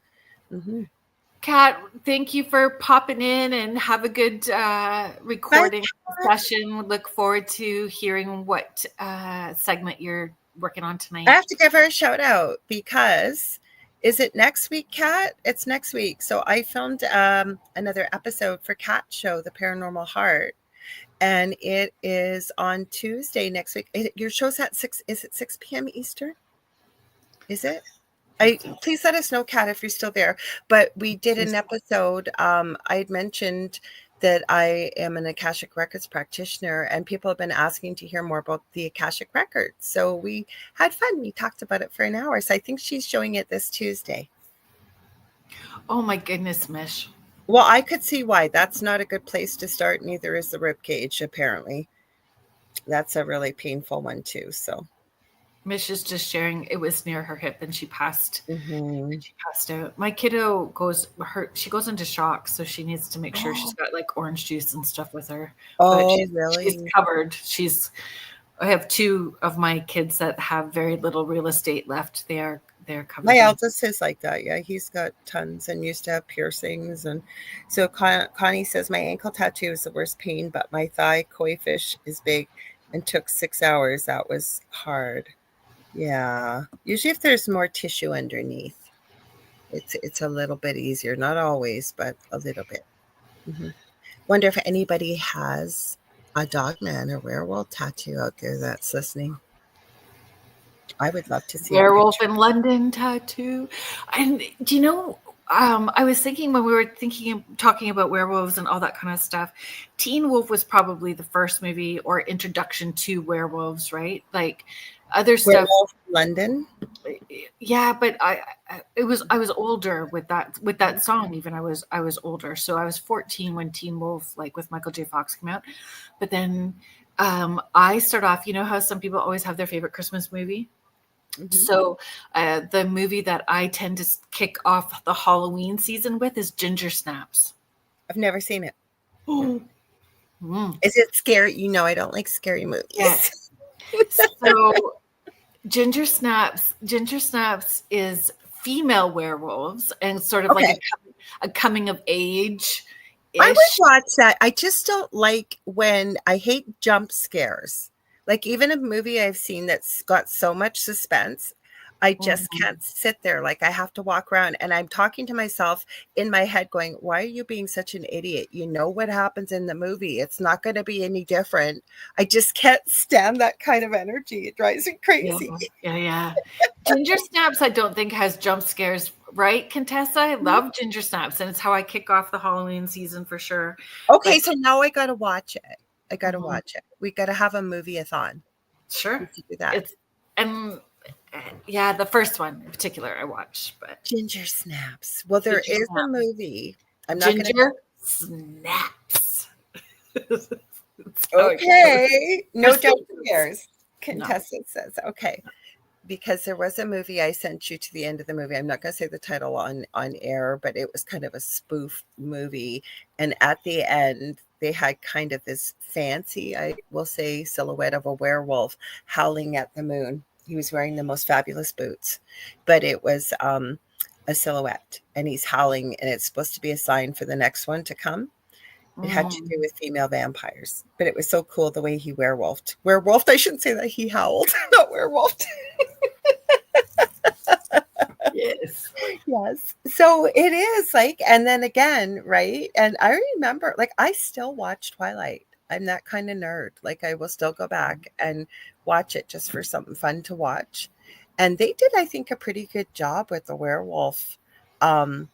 Kat, thank you for popping in, and have a good recording session. Look forward to hearing what segment you're working on tonight. I have to give her a shout out because is it next week, Kat? It's next week. So I filmed another episode for Kat's show, The Paranormal Heart. And it is on Tuesday next week. Your show's at 6. Is it 6 p.m. Eastern? Is it? Please let us know, Kat, if you're still there. But we did an episode. I had mentioned that I am an Akashic Records practitioner, and people have been asking to hear more about the Akashic Records. So we had fun. We talked about it for an hour. So I think she's showing it this Tuesday. Oh my goodness, Mish. Well, I could see why. That's not a good place to start. Neither is the rib cage, apparently. That's a really painful one too. So Mish is just sharing it was near her hip and she passed. Mm-hmm. And she passed out. My kiddo she goes into shock, so she needs to make sure she's got like orange juice and stuff with her. Oh, really? She's covered. I have 2 of my kids that have very little real estate left. They're covered. My eldest is like that. Yeah, he's got tons and used to have piercings. And so Connie says, my ankle tattoo is the worst pain, but my thigh koi fish is big and took 6 hours. That was hard. Yeah. Usually if there's more tissue underneath, it's a little bit easier. Not always, but a little bit. Mm-hmm. Wonder if anybody has a Dogman or werewolf tattoo out there that's listening. I would love to see Werewolf in London tattoo. And do you know, I was thinking when we were talking about werewolves and all that kind of stuff, Teen Wolf was probably the first movie or introduction to werewolves, right? Like other stuff. Werewolf London. Yeah, but I was older with that song. Even I was older, so I was 14 when Teen Wolf, like with Michael J. Fox, came out. But then I start off. You know how some people always have their favorite Christmas movie. Mm-hmm. So the movie that I tend to kick off the Halloween season with is Ginger Snaps. I've never seen it. Mm. Is it scary? You know, I don't like scary movies. Yeah. So Ginger Snaps is female werewolves and sort of like a coming of age. I would watch that. I just don't like I hate jump scares. Like even a movie I've seen that's got so much suspense, I just can't sit there. Like I have to walk around and I'm talking to myself in my head going, why are you being such an idiot? You know what happens in the movie. It's not going to be any different. I just can't stand that kind of energy. It drives me crazy. Yeah. Ginger Snaps, I don't think has jump scares, right, Contessa? I love Ginger Snaps, and it's how I kick off the Halloween season for sure. Okay, so now I got to watch it. Watch it. We got to have a movie-a-thon. Sure. We do that. The first one in particular I watched, but Ginger Snaps. Well, there is a movie. I'm not Ginger Snaps. Okay. No jump scares. Contestant says, okay. Because there was a movie I sent you to the end of the movie. I'm not going to say the title on air, but it was kind of a spoof movie. And at the end, they had kind of this fancy, I will say, silhouette of a werewolf howling at the moon. He was wearing the most fabulous boots, but it was a silhouette and he's howling, and it's supposed to be a sign for the next one to come. It had to do with female vampires, but it was so cool the way he werewolfed. I shouldn't say that, he howled, not werewolfed. Yes. So it is like, and then again, right? And I remember, like, I still watch Twilight. I'm that kind of nerd. Like, I will still go back and watch it just for something fun to watch. And they did, I think, a pretty good job with the werewolf. Don't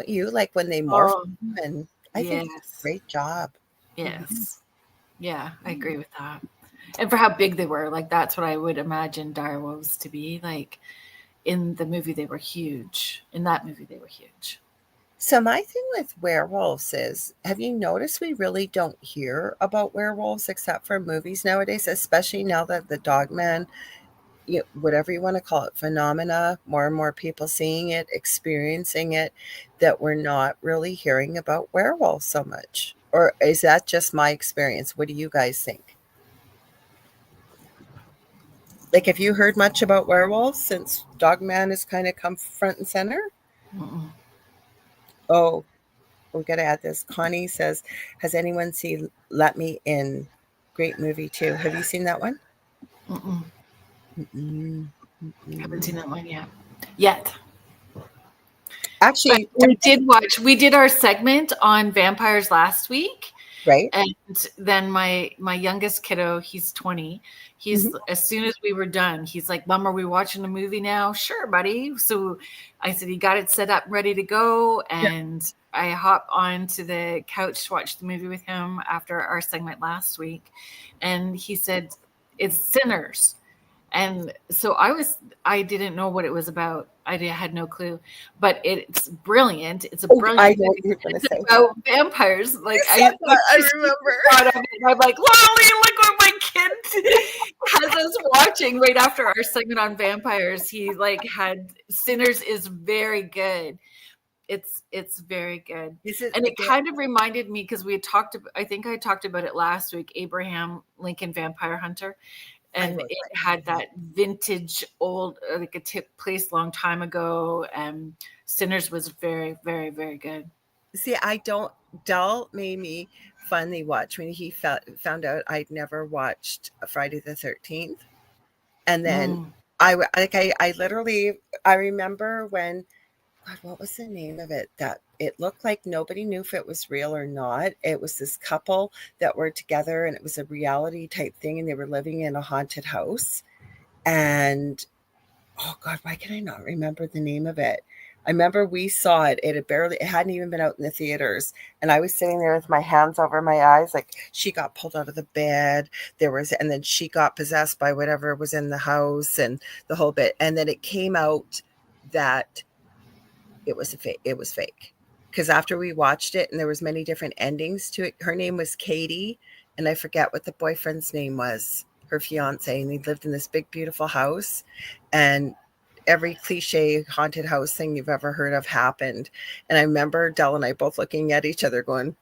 you? Like when they morph them, and I think it's a great job. Yes. Mm-hmm. Yeah, I agree with that. And for how big they were, like that's what I would imagine direwolves to be. Like in the movie, they were huge. In that movie, they were huge. So my thing with werewolves is, have you noticed we really don't hear about werewolves except for movies nowadays, especially now that the Dogman, whatever you want to call it, phenomena, more and more people seeing it, experiencing it, that we're not really hearing about werewolves so much. Or is that just my experience? What do you guys think? Like, have you heard much about werewolves since Dogman has kind of come front and center? Mm-mm. Oh, we got to add this. Connie says, has anyone seen Let Me In? Great movie, too. Have you seen that one? Mm-mm. Mm-mm. Haven't seen Mm-mm. that one yet. But Actually, we did our segment on vampires last week. right? And then my youngest kiddo, he's 20. Mm-hmm. As soon as we were done, he's like, Mom, are we watching a movie now? Sure, buddy. So I said, he got it set up, ready to go. And I hop onto the couch to watch the movie with him after our segment last week. And he said, it's Sinners. And so I didn't know what it was about. I had no clue, but it's brilliant. It's a Oh, I brilliant know what movie. you're going to It's say. about vampires. Like You said that, I remember. I'm like, Lolly, look what my kid has us watching right after our segment on vampires. He like had Sinners is very good. It's very good. Is it And it the, kind of reminded me because we had talked about, I think I talked about it last week, Abraham Lincoln Vampire Hunter. I And wrote it that. had that vintage old, like it took place a long time ago. And Sinners was very, very, very good. See, I don't. Dell made me finally watch when he found out I'd never watched Friday the 13th. And then Mm. I literally, I remember when, God, what was the name of it? That it looked like nobody knew if it was real or not. It was this couple that were together and it was a reality type thing and they were living in a haunted house. And oh God, why can I not remember the name of it? I remember we saw it. It hadn't even been out in the theaters. And I was sitting there with my hands over my eyes. Like she got pulled out of the bed. And then she got possessed by whatever was in the house and the whole bit. And then it came out that it was fake. Because after we watched it and there was many different endings to it, her name was Katie. And I forget what the boyfriend's name was, her fiance. And he lived in this big, beautiful house. And every cliche haunted house thing you've ever heard of happened. And I remember Dell and I both looking at each other going,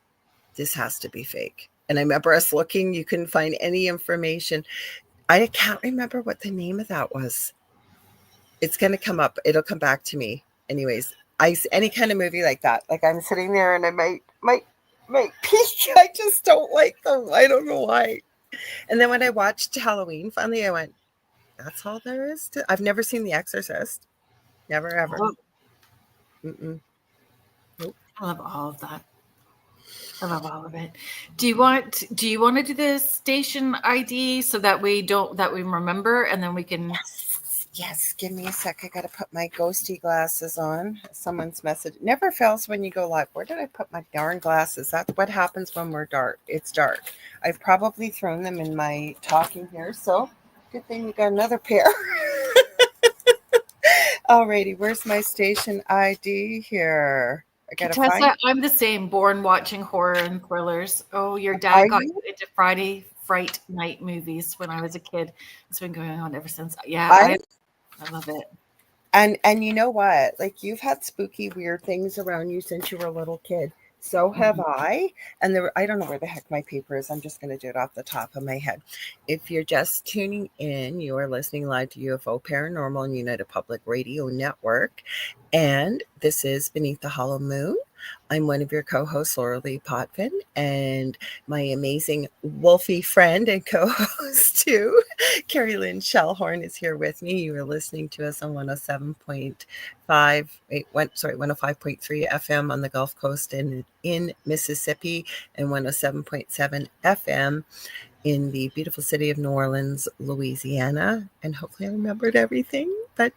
this has to be fake. And I remember us looking, you couldn't find any information. I can't remember what the name of that was. It's going to come up. It'll come back to me. Anyways, any kind of movie like that. Like I'm sitting there and I might peek. I just don't like them. I don't know why. And then when I watched Halloween, finally I went, that's all there is to. I've never seen The Exorcist. Never ever. Mm-mm. Nope. I love all of that. I love all of it. Do you want to do the station ID so that we remember and then we can Yes. Give me a sec. I gotta put my ghosty glasses on. Someone's message never fails when you go live. Where did I put my darn glasses? That's what happens when we're dark. It's dark. I've probably thrown them in my talking here, so good thing you got another pair. Alrighty, where's my station ID here? I gotta Tessa, find. I'm the same, born watching horror and thrillers. Oh, your dad Are got you? you into Friday Fright Night movies when I was a kid. It's been going on ever since. Yeah, I I love it. and you know what? Like you've had spooky, weird things around you since you were a little kid. So have I. And I don't know where the heck my paper is. I'm just going to do it off the top of my head. If you're just tuning in, you are listening live to UFO Paranormal and United Public Radio Network. And this is Beneath the Hollow Moon. I'm one of your co-hosts, Lorilei Potvin, and my amazing wolfy friend and co-host too, Kerrilynn Shellhorn is here with me. You are listening to us on 105.3 FM on the Gulf Coast and in Mississippi, and 107.7 FM in the beautiful city of New Orleans, Louisiana. And hopefully I remembered everything. But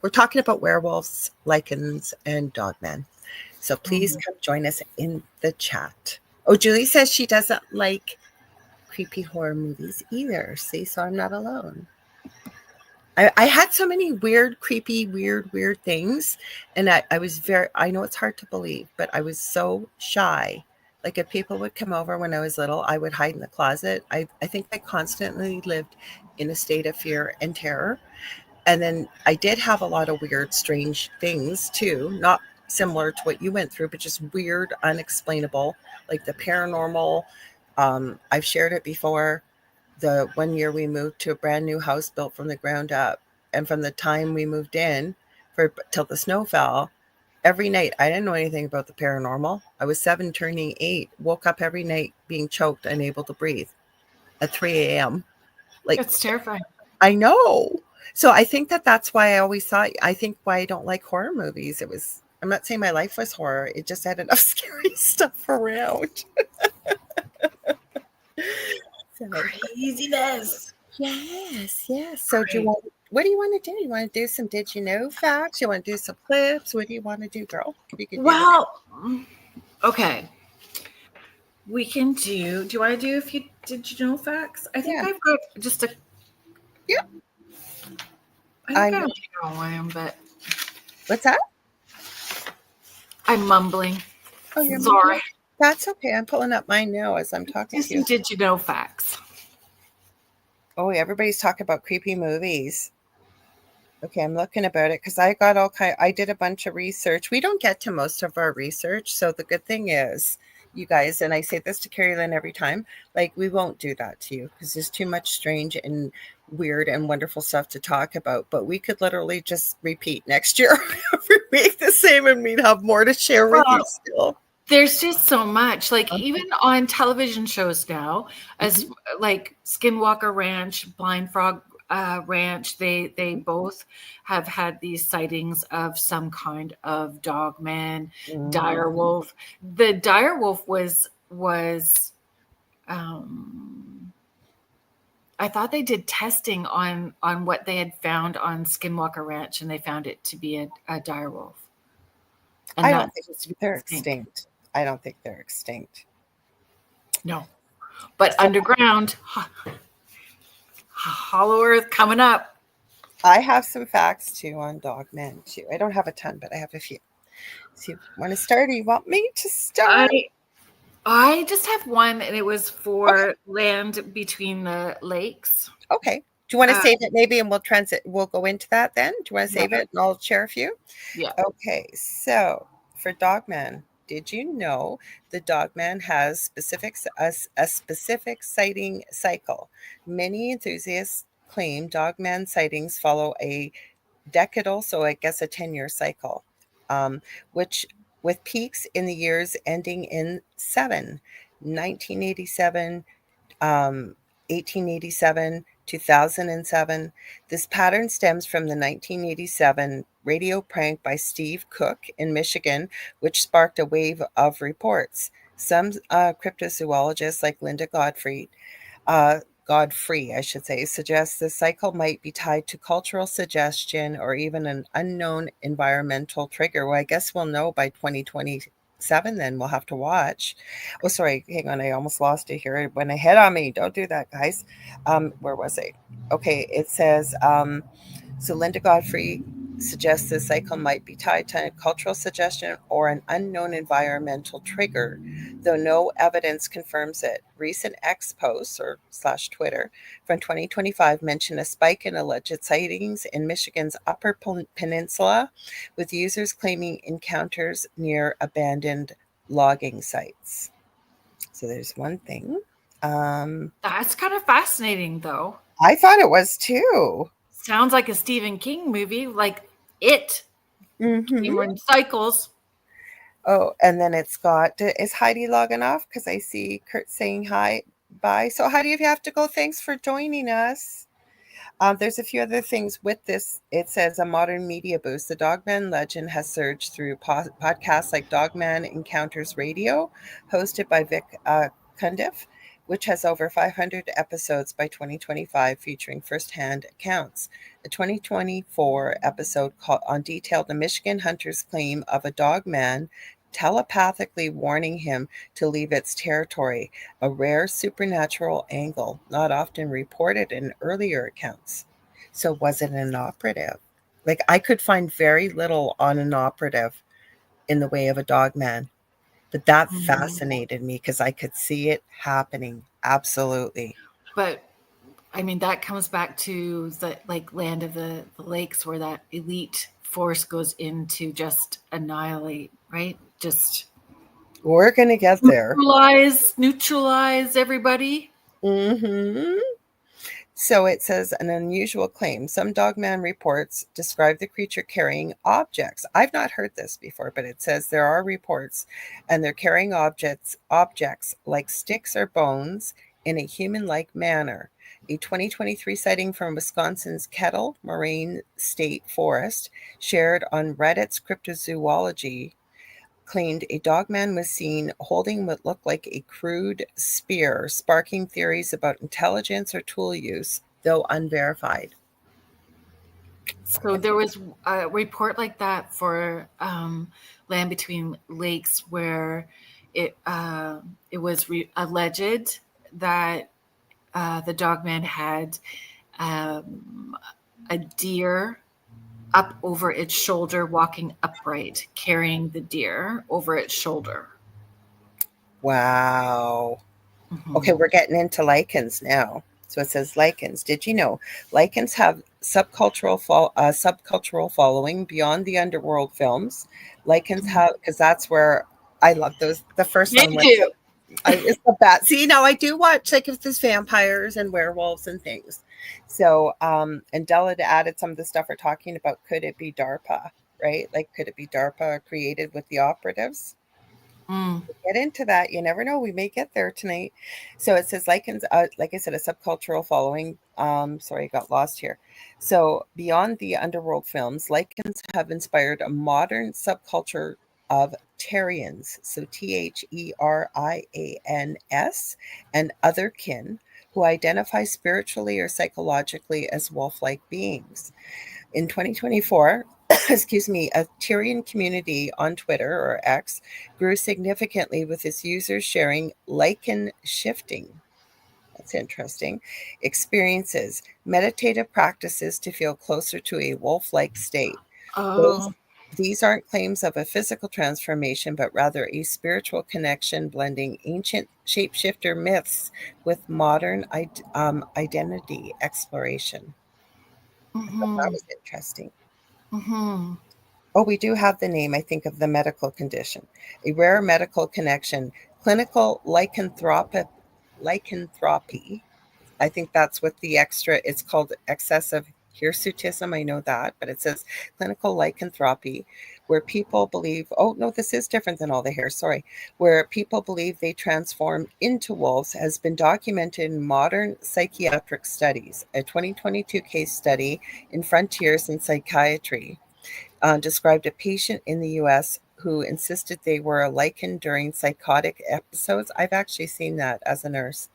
we're talking about werewolves, Lycans, and Dogman. So please come join us in the chat. Oh, Julie says she doesn't like creepy horror movies either. See, so I'm not alone. I had so many weird, creepy, weird things. And I was I know it's hard to believe, but I was so shy. Like if people would come over when I was little, I would hide in the closet. I think I constantly lived in a state of fear and terror. And then I did have a lot of weird, strange things too. Not similar to what you went through, but just weird, unexplainable, like the paranormal. I've shared it before. The one year we moved to a brand new house built from the ground up, and from the time we moved in till the snow fell, every night, I didn't know anything about the paranormal. I was 7 turning 8, woke up every night being choked, unable to breathe at 3 a.m. Like, It's terrifying. I know. So I think that's why I always thought, I think why I don't like horror movies. I'm not saying my life was horror. It just had enough scary stuff around. So, Craziness. yes. So what do you want to do? You want to do some did you know facts? You want to do some clips? What do you want to do, girl? Well, okay. We can do you want to do a few did you know facts? I think I've got just a I think I know one, but what's that? I'm mumbling. Oh, you're sorry. mumbling? That's okay. I'm pulling up mine now as I'm talking to you. Did you know facts? Oh, everybody's talking about creepy movies. Okay, I'm looking about it because I got I did a bunch of research. We don't get to most of our research. So the good thing is, you guys, and I say this to Kerrilynn every time, like, we won't do that to you because there's too much strange and weird and wonderful stuff to talk about. But we could literally just repeat next year every week the same, and we'd have more to share with you still. There's just so much, like even on television shows now, as like Skinwalker Ranch, Blind Frog Ranch, they both have had these sightings of some kind of dogman, dire wolf. The dire wolf was I thought they did testing on what they had found on Skinwalker Ranch, and they found it to be a dire wolf. And I don't think they're extinct. I don't think they're extinct. No, but underground, Hollow Earth coming up. I have some facts too on Dogman too. I don't have a ton, but I have a few. So you want to start, or you want me to start? I just have one, and it was for land between the lakes. Okay. Do you want to save it maybe, and we'll go into that then? Do you want to save it and I'll share a few? Yeah. Okay. So for Dogman, did you know the Dogman has a specific sighting cycle? Many enthusiasts claim Dogman sightings follow a decadal, so I guess a 10-year cycle, which with peaks in the years ending in 1987, 1887, 2007. This pattern stems from the 1987 radio prank by Steve Cook in Michigan, which sparked a wave of reports. Some cryptozoologists like Linda Godfrey, I should say, suggests the cycle might be tied to cultural suggestion or even an unknown environmental trigger. Well, I guess we'll know by 2027, then we'll have to watch. Oh, sorry, hang on, I almost lost it here. It went ahead on me. Don't do that, guys. Where was I? Okay, it says, so Linda Godfrey suggests the cycle might be tied to a cultural suggestion or an unknown environmental trigger, though no evidence confirms it. Recent X posts or / Twitter from 2025 mention a spike in alleged sightings in Michigan's Upper Peninsula, with users claiming encounters near abandoned logging sites. So there's one thing. That's kind of fascinating, though. I thought it was too. Sounds like a Stephen King movie, like It. In cycles. Oh, and then it's got, is Heidi logging off? Because I see Kurt saying hi, bye. So Heidi, if you have to go, thanks for joining us. There's a few other things with this. It says a modern media boost. The Dogman legend has surged through podcasts like Dogman Encounters Radio, hosted by Vic Cundiff, which has over 500 episodes by 2025 featuring firsthand accounts. A 2024 episode detailed the Michigan hunter's claim of a dogman telepathically warning him to leave its territory, a rare supernatural angle not often reported in earlier accounts. So was it an operative? Like, I could find very little on an operative in the way of a dogman. But that fascinated me because I could see it happening. Absolutely. But I mean, that comes back to the like land of the lakes, where that elite force goes in to just annihilate, right? Just we're going to get there. Neutralize everybody. Mm-hmm. So it says an unusual claim. Some Dogman reports describe the creature carrying objects. I've not heard this before, but it says there are reports and they're carrying objects like sticks or bones in a human-like manner. A 2023 sighting from Wisconsin's Kettle Moraine State Forest, shared on Reddit's Cryptozoology, claimed a dogman was seen holding what looked like a crude spear, sparking theories about intelligence or tool use, though unverified. So there was a report like that for Land Between Lakes, where it was alleged that the dogman had a deer up over its shoulder, walking upright, carrying the deer over its shoulder. Wow. Mm-hmm. Okay, we're getting into Lycans now. So it says Lycans. Did you know Lycans have subcultural following beyond the underworld films? Lycans have, because that's where I love those. The first one was it's the best. See, now I do watch like if there's vampires and werewolves and things. So and Della added some of the stuff we're talking about. Could it be DARPA, right? Like could it be DARPA created with the operatives? We'll get into that. You never know. We may get there tonight. So it says Lycans, like I said, a subcultural following. Sorry, I got lost here. So beyond the underworld films, Lycans have inspired a modern subculture of Terrians, so Therians, and other kin who identify spiritually or psychologically as wolf-like beings. In 2024, excuse me, a Tyrian community on Twitter or X grew significantly with its users sharing Lycan shifting. That's interesting. Experiences, meditative practices to feel closer to a wolf-like state. These aren't claims of a physical transformation, but rather a spiritual connection blending ancient shapeshifter myths with modern identity exploration. Mm-hmm. I thought that was interesting. Mm-hmm. Oh, we do have the name, I think, of the medical condition. A rare medical connection, clinical lycanthropy. I think that's what the extra, it's called excessive hirsutism. I know that, but it says clinical lycanthropy, where people believe, oh, no, this is different than all the hair, sorry, where people believe they transform into wolves has been documented in modern psychiatric studies. A 2022 case study in Frontiers in Psychiatry described a patient in the U.S. who insisted they were a lycan during psychotic episodes. I've actually seen that as a nurse.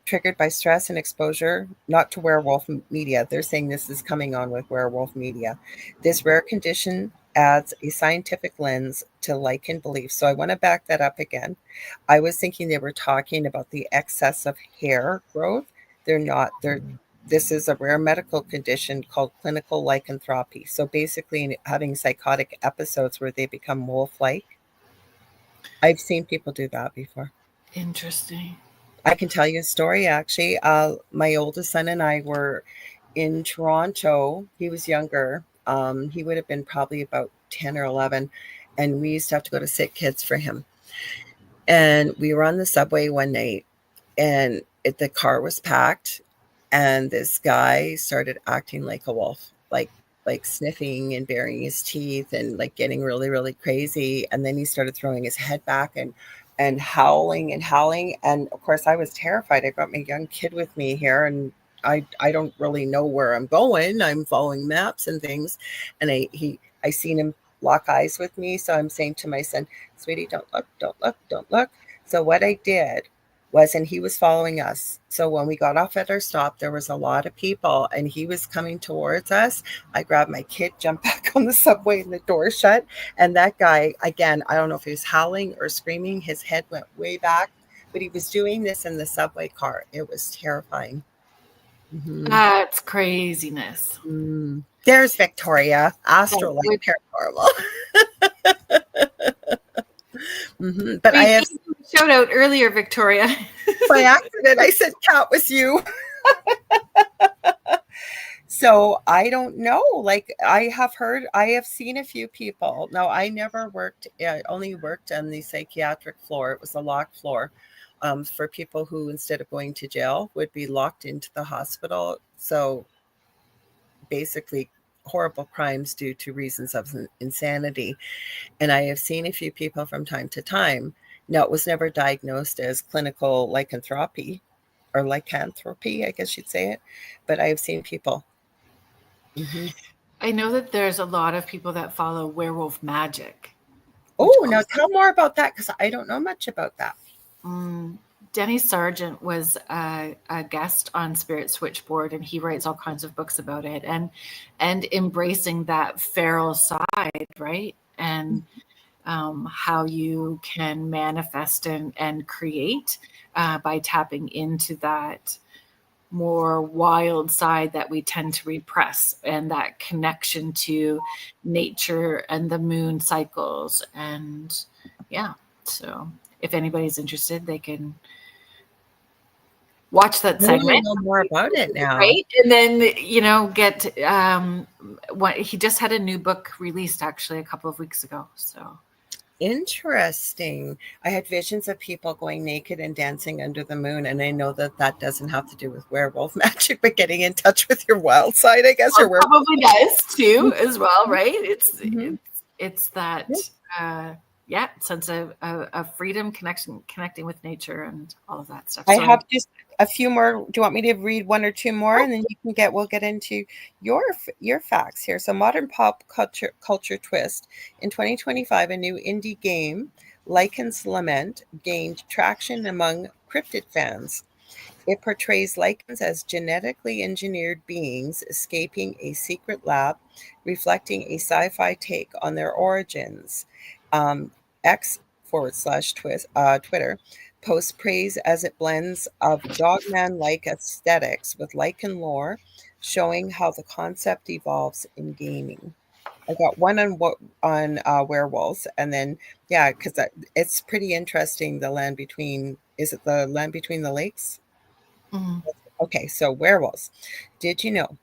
Triggered by stress and exposure, not to werewolf media. They're saying this is coming on with werewolf media. This rare condition adds a scientific lens to lycan beliefs. So I want to back that up again. I was thinking they were talking about the excess of hair growth. They're not. This is a rare medical condition called clinical lycanthropy. So basically having psychotic episodes where they become wolf-like. I've seen people do that before. Interesting. I can tell you a story, actually. My oldest son and I were in Toronto. He was younger. He would have been probably about 10 or 11. And we used to have to go to Sick Kids for him. And we were on the subway one night, and the car was packed. And this guy started acting like a wolf, like sniffing and baring his teeth and like getting really, really crazy. And then he started throwing his head back and howling and howling. And of course I was terrified. I got my young kid with me here, and I don't really know where I'm going. I'm following maps and things. And I seen him lock eyes with me. So I'm saying to my son, sweetie, don't look, don't look, don't look. So what I did was, and he was following us. So when we got off at our stop, there was a lot of people and he was coming towards us. I grabbed my kid, jumped back on the subway, and the door shut. And that guy, again, I don't know if he was howling or screaming. His head went way back, but he was doing this in the subway car. It was terrifying. Mm-hmm. That's craziness. There's Victoria, Astral Light Paranormal. Mm-hmm. But I have shout out earlier, Victoria. By accident, I said Kat was you. So I don't know. Like I have seen a few people. Now I never worked, I only worked on the psychiatric floor. It was a locked floor for people who, instead of going to jail, would be locked into the hospital. So basically, horrible crimes due to reasons of insanity. And I have seen a few people from time to time. Now, it was never diagnosed as clinical lycanthropy or lycanthropy, I guess you'd say it. But I have seen people. Mm-hmm. I know that there's a lot of people that follow werewolf magic. Oh, now tell more about that, because I don't know much about that. Denny Sargent was a guest on Spirit Switchboard, and he writes all kinds of books about it, and embracing that feral side, right? And how you can manifest and create by tapping into that more wild side that we tend to repress, and that connection to nature and the moon cycles. And yeah, so if anybody's interested, they can watch that segment. I know more about it now, right? And then get what he just had a new book released actually a couple of weeks ago. So interesting. I had visions of people going naked and dancing under the moon, and I know that that doesn't have to do with werewolf magic, but getting in touch with your wild side, I guess. Well, or probably does too, as well, right? It's that sense of freedom, connecting with nature, and all of that stuff. I have just a few more. Do you want me to read one or two more, and then we'll get into your facts here. So, modern pop culture twist in 2025, a new indie game, Lycans Lament, gained traction among cryptid fans. It portrays Lycans as genetically engineered beings escaping a secret lab, reflecting a sci-fi take on their origins. X/Twitter posts praise as it blends of Dogman-like aesthetics with Lycan lore, showing how the concept evolves in gaming. I got one on werewolves, and then because it's pretty interesting. The land between, is it the land between the lakes? Mm-hmm. Okay, so werewolves. Did you know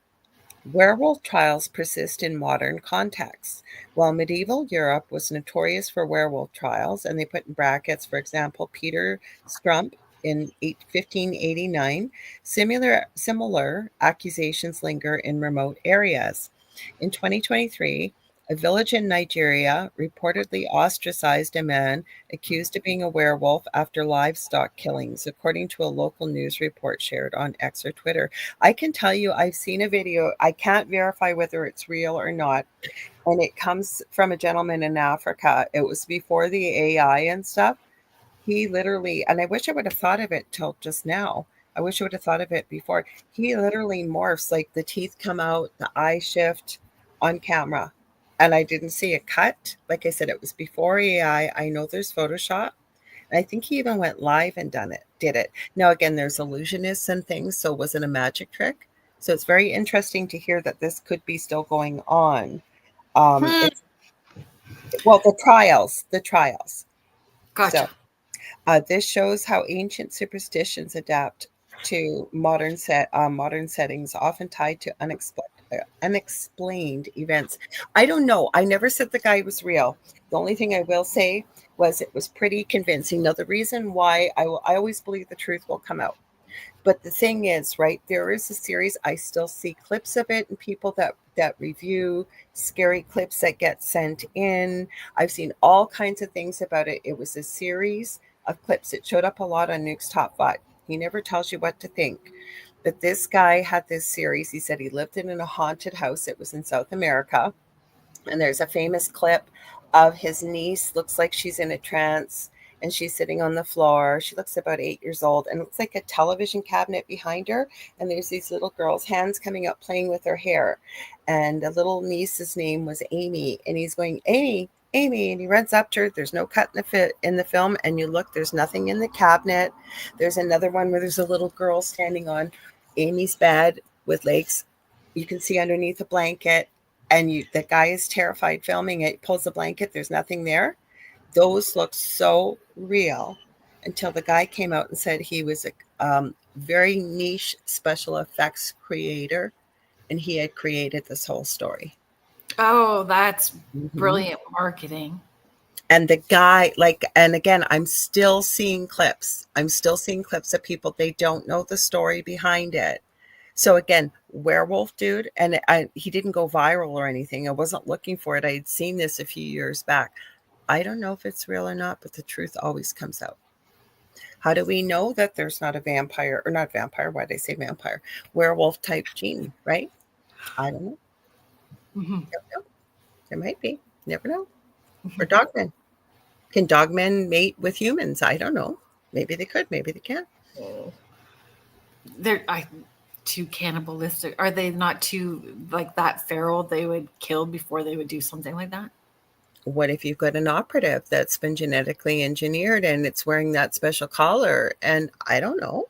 werewolf trials persist in modern contexts? While medieval Europe was notorious for werewolf trials, and they put in brackets, for example, Peter Strump in 1589, similar accusations linger in remote areas. In 2023, a village in Nigeria reportedly ostracized a man accused of being a werewolf after livestock killings, according to a local news report shared on X or Twitter. I can tell you, I've seen a video. I can't verify whether it's real or not. And it comes from a gentleman in Africa. It was before the AI and stuff. He literally, and I wish I would have thought of it till just now. I wish I would have thought of it before. He literally morphs, like the teeth come out, the eye shift on camera. And I didn't see a cut. Like I said, it was before AI. I know there's Photoshop. And I think he even went live and did it. Now, again, there's illusionists and things. So was it a magic trick? So it's very interesting to hear that this could be still going on. The trials. Gotcha. So this shows how ancient superstitions adapt to modern settings, often tied to unexplained events. I don't know. I never said the guy was real. The only thing I will say was it was pretty convincing. Now, the reason why I always believe the truth will come out. But the thing is, right, there is a series. I still see clips of it and people that review scary clips that get sent in. I've seen all kinds of things about it. It was a series of clips. It showed up a lot on Nuke's Top 5. He never tells you what to think. But this guy had this series. He said he lived in a haunted house. It was in South America. And there's a famous clip of his niece, looks like she's in a trance, and she's sitting on the floor. She looks about 8 years old, and looks like a television cabinet behind her. And there's these little girls' hands coming up, playing with her hair. And the little niece's name was Amy. And he's going, Amy, Amy. And he runs up to her. There's no cut in the film. And you look, there's nothing in the cabinet. There's another one where there's a little girl standing on Amy's bed with legs. You can see underneath a blanket. And the guy is terrified filming it, pulls the blanket, there's nothing there. Those look so real until the guy came out and said he was a very niche special effects creator. and he had created this whole story. Oh, that's brilliant marketing. And the guy, like, and again, I'm still seeing clips. I'm still seeing clips of people, they don't know the story behind it. So again, werewolf dude, and he didn't go viral or anything. I wasn't looking for it. I had seen this a few years back. I don't know if it's real or not, but the truth always comes out. How do we know that there's not a vampire, or not vampire? Why did I say vampire? Werewolf type gene, right? I don't know. Never know. There might be. Never know. Or dogmen. Can dogmen mate with humans? I don't know. Maybe they could. Maybe they can't. They're too cannibalistic. Are they not too like that feral? They would kill before they would do something like that. What if you've got an operative that's been genetically engineered and it's wearing that special collar? And I don't know.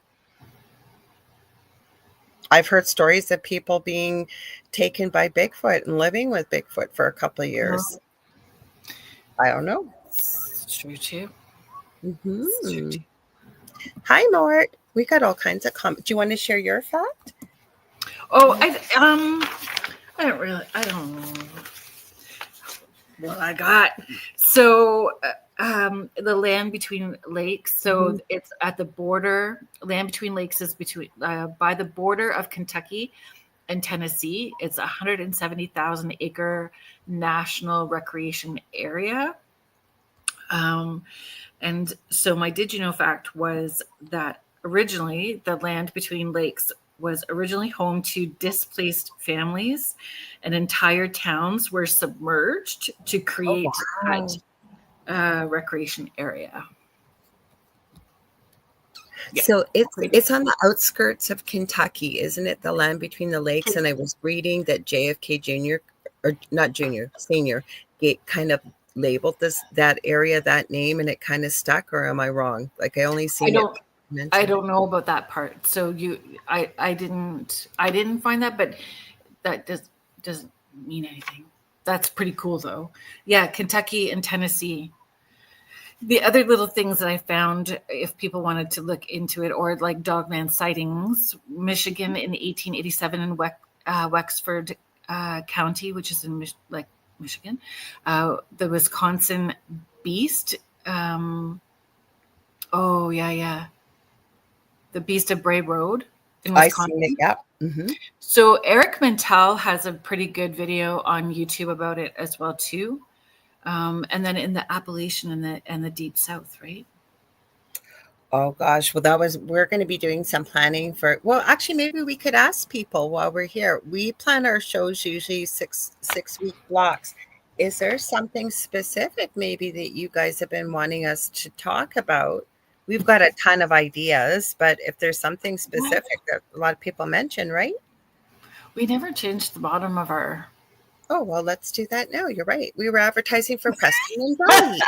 I've heard stories of people being taken by Bigfoot and living with Bigfoot for a couple of years. I don't know. It's true too. It's true too. Hi, Mort. We got all kinds of comments. Do you want to share your fact? Oh, I don't know what I got. So the land between lakes. So it's at the border. Land between lakes is between by the border of Kentucky and Tennessee. It's 170,000 acre national recreation area. And so my did you know fact was that originally the land between lakes was originally home to displaced families, and entire towns were submerged to create that recreation area. Yeah. So it's on the outskirts of Kentucky, isn't it? The land between the lakes. And I was reading that JFK Jr., or not Jr., Senior, kind of labeled that area that name, and it kind of stuck. Or am I wrong? Like I only seen it. I don't know about that part. So I didn't find that, but that doesn't mean anything. That's pretty cool though. Yeah, Kentucky and Tennessee. The other little things that I found, if people wanted to look into it, or like Dogman sightings, Michigan in 1887 in Wexford County, which is in Michigan, the Wisconsin Beast. The Beast of Bray Road in Wisconsin. I seen it, yeah. So Eric Mintel has a pretty good video on YouTube about it as well too. And then in the Appalachian and the Deep South, right? Oh gosh, well we're going to be doing some planning for. Well, actually, maybe we could ask people while we're here. We plan our shows usually six week blocks. Is there something specific maybe that you guys have been wanting us to talk about? We've got a ton of ideas, but if there's something specific that a lot of people mention, right? We never changed the bottom of our. Oh, well, let's do that now. You're right. We were advertising for Preston and Dolly.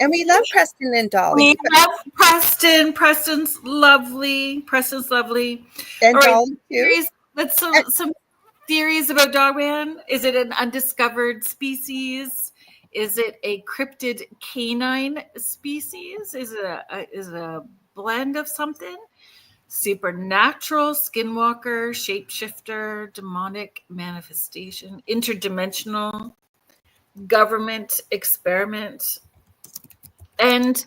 And we love Preston and Dolly. We love Preston. Preston's lovely. And Dolly too. Let's some theories about Dogman. Is it an undiscovered species? Is it a cryptid canine species? Is it a blend of something? Supernatural, skinwalker, shapeshifter, demonic manifestation, interdimensional, government experiment. And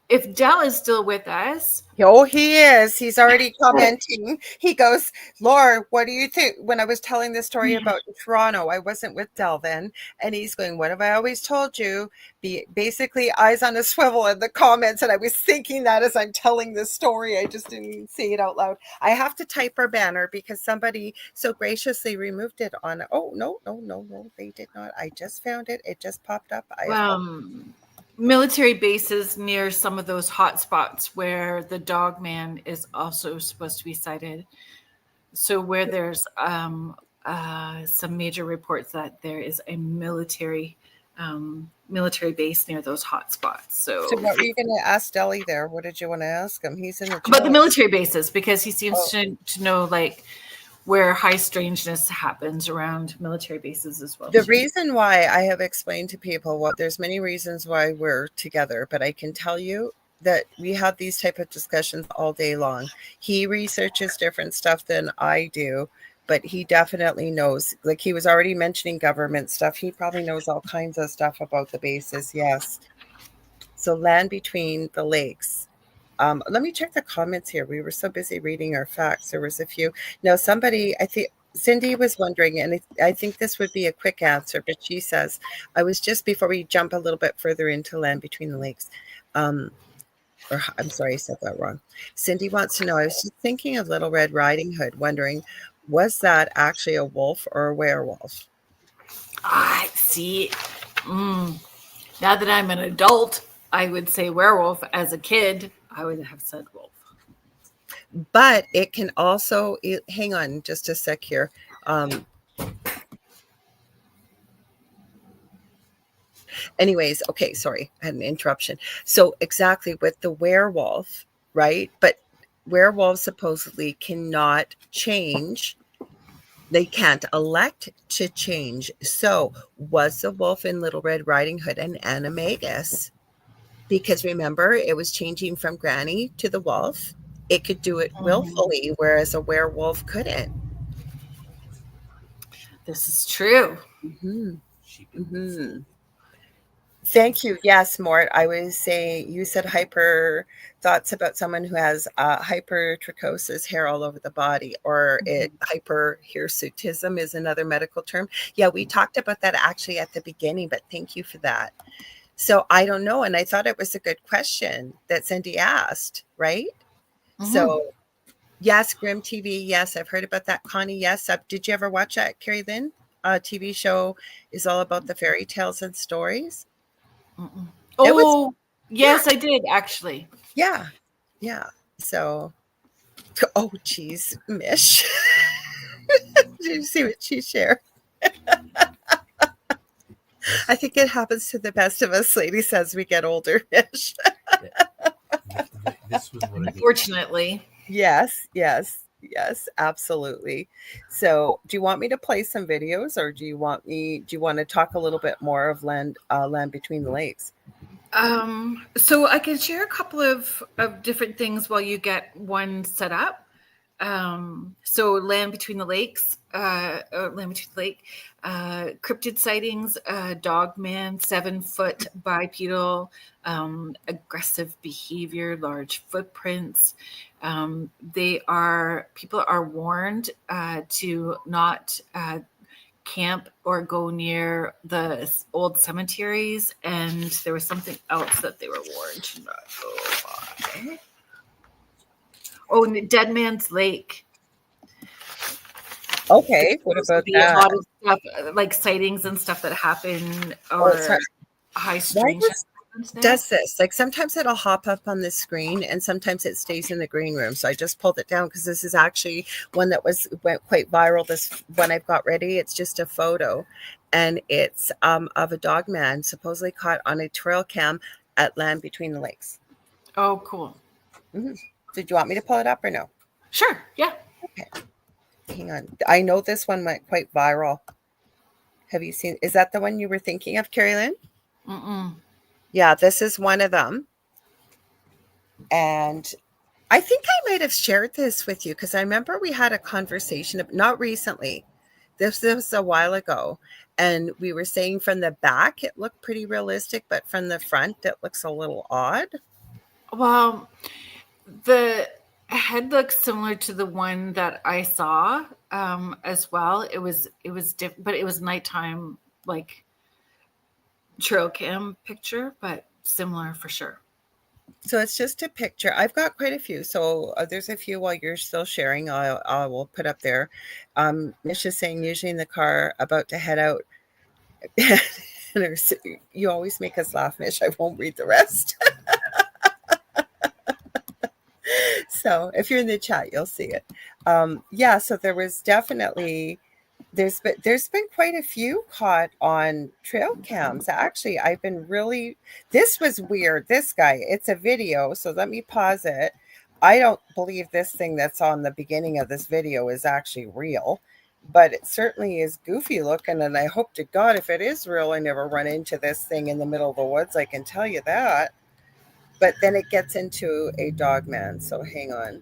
if Dell is still with us. Oh, he is. He's already commenting. He goes, Laura, what do you think? When I was telling the story about Toronto, I wasn't with Dell then. And he's going, what have I always told you? Be basically eyes on a swivel in the comments. And I was thinking that as I'm telling this story, I just didn't say it out loud. I have to type our banner because somebody so graciously removed it on. Oh, no, they did not. I just found it. It just popped up. Military bases near some of those hot spots where the Dogman is also supposed to be sighted. So where there's some major reports that there is a military base near those hot spots. So what were you going to ask Deli there? What did you want to ask him? He's in the about the military bases, because he seems to know like where high strangeness happens around military bases as well. The reason why I have explained to people, there's many reasons why we're together, but I can tell you that we have these type of discussions all day long. He researches different stuff than I do, but he definitely knows. Like, he was already mentioning government stuff. He probably knows all kinds of stuff about the bases. Yes. So land between the lakes. Let me check the comments here. We were so busy reading our facts. There was a few. Now, somebody, I think Cindy was wondering, and I think this would be a quick answer, but she says, I was just, before we jump a little bit further into land between the lakes, or I'm sorry, I said that wrong. Cindy wants to know, I was just thinking of Little Red Riding Hood, wondering, was that actually a wolf or a werewolf? I see. Now that I'm an adult, I would say werewolf. As a kid, I would have said wolf. But it can also, hang on just a sec here. Anyways, okay, sorry, I had an interruption. So exactly with the werewolf, right? But werewolves supposedly cannot change. They can't elect to change. So was the wolf in Little Red Riding Hood an animagus? Because remember, it was changing from Granny to the wolf. It could do it willfully, whereas a werewolf couldn't. This is true. Thank you. Yes, Mort. I was saying, you said hyper thoughts about someone who has hypertrichosis, hair all over the body, or hyperhirsutism is another medical term. Yeah, we talked about that actually at the beginning, but thank you for that. So I don't know. And I thought it was a good question that Cindy asked, right? So yes, Grim TV. Yes, I've heard about that. Connie, yes. Did you ever watch that, Kerrilynn? TV show is all about the fairy tales and stories. Yes, I did actually. Yeah. So, oh, geez, Mish. Did you see what she shared? I think it happens to the best of us ladies as we get older, Mish. This was what Unfortunately. Yes, absolutely. So, do you want me to play some videos, or do you want to talk a little bit more of land between the lakes? So I can share a couple of different things while you get one set up. So land between the lakes, cryptid sightings, Dogman, 7-foot bipedal, aggressive behavior, large footprints. People are warned to not camp or go near the old cemeteries, and there was something else that they were warned to not go by. Oh, Dead Man's Lake. Okay, what about that? A lot of stuff, like sightings and stuff that happen, or high strange. Does this, like, sometimes it'll hop up on the screen and sometimes it stays in the green room, so I just pulled it down because this is actually one that went quite viral. This one I've got ready, it's just a photo, and it's of a dog man supposedly caught on a trail cam at land between the lakes. Oh, cool. Did you want me to pull it up or no? Sure, yeah. Okay, hang on. I know this one went quite viral. Have you seen, is that the one you were thinking of, Kerrilynn? Yeah, this is one of them. And I think I might have shared this with you because I remember we had a conversation, not recently. This was a while ago. And we were saying from the back, it looked pretty realistic, but from the front, it looks a little odd. Well, the head looks similar to the one that I saw as well. It was different, but it was nighttime, like trail cam picture, but similar for sure. So it's just a picture. I've got quite a few. So there's a few while you're still sharing. I will put up there. Mish is saying, usually in the car about to head out. You always make us laugh, Mish. I won't read the rest. So if you're in the chat, you'll see it. Yeah, so there was definitely, there's been quite a few caught on trail cams. Actually, I've been really, this was weird. This guy, it's a video, so let me pause it. I don't believe this thing that's on the beginning of this video is actually real, but it certainly is goofy looking, and I hope to God if it is real, I never run into this thing in the middle of the woods. I can tell you that. But then it gets into a Dogman. So hang on.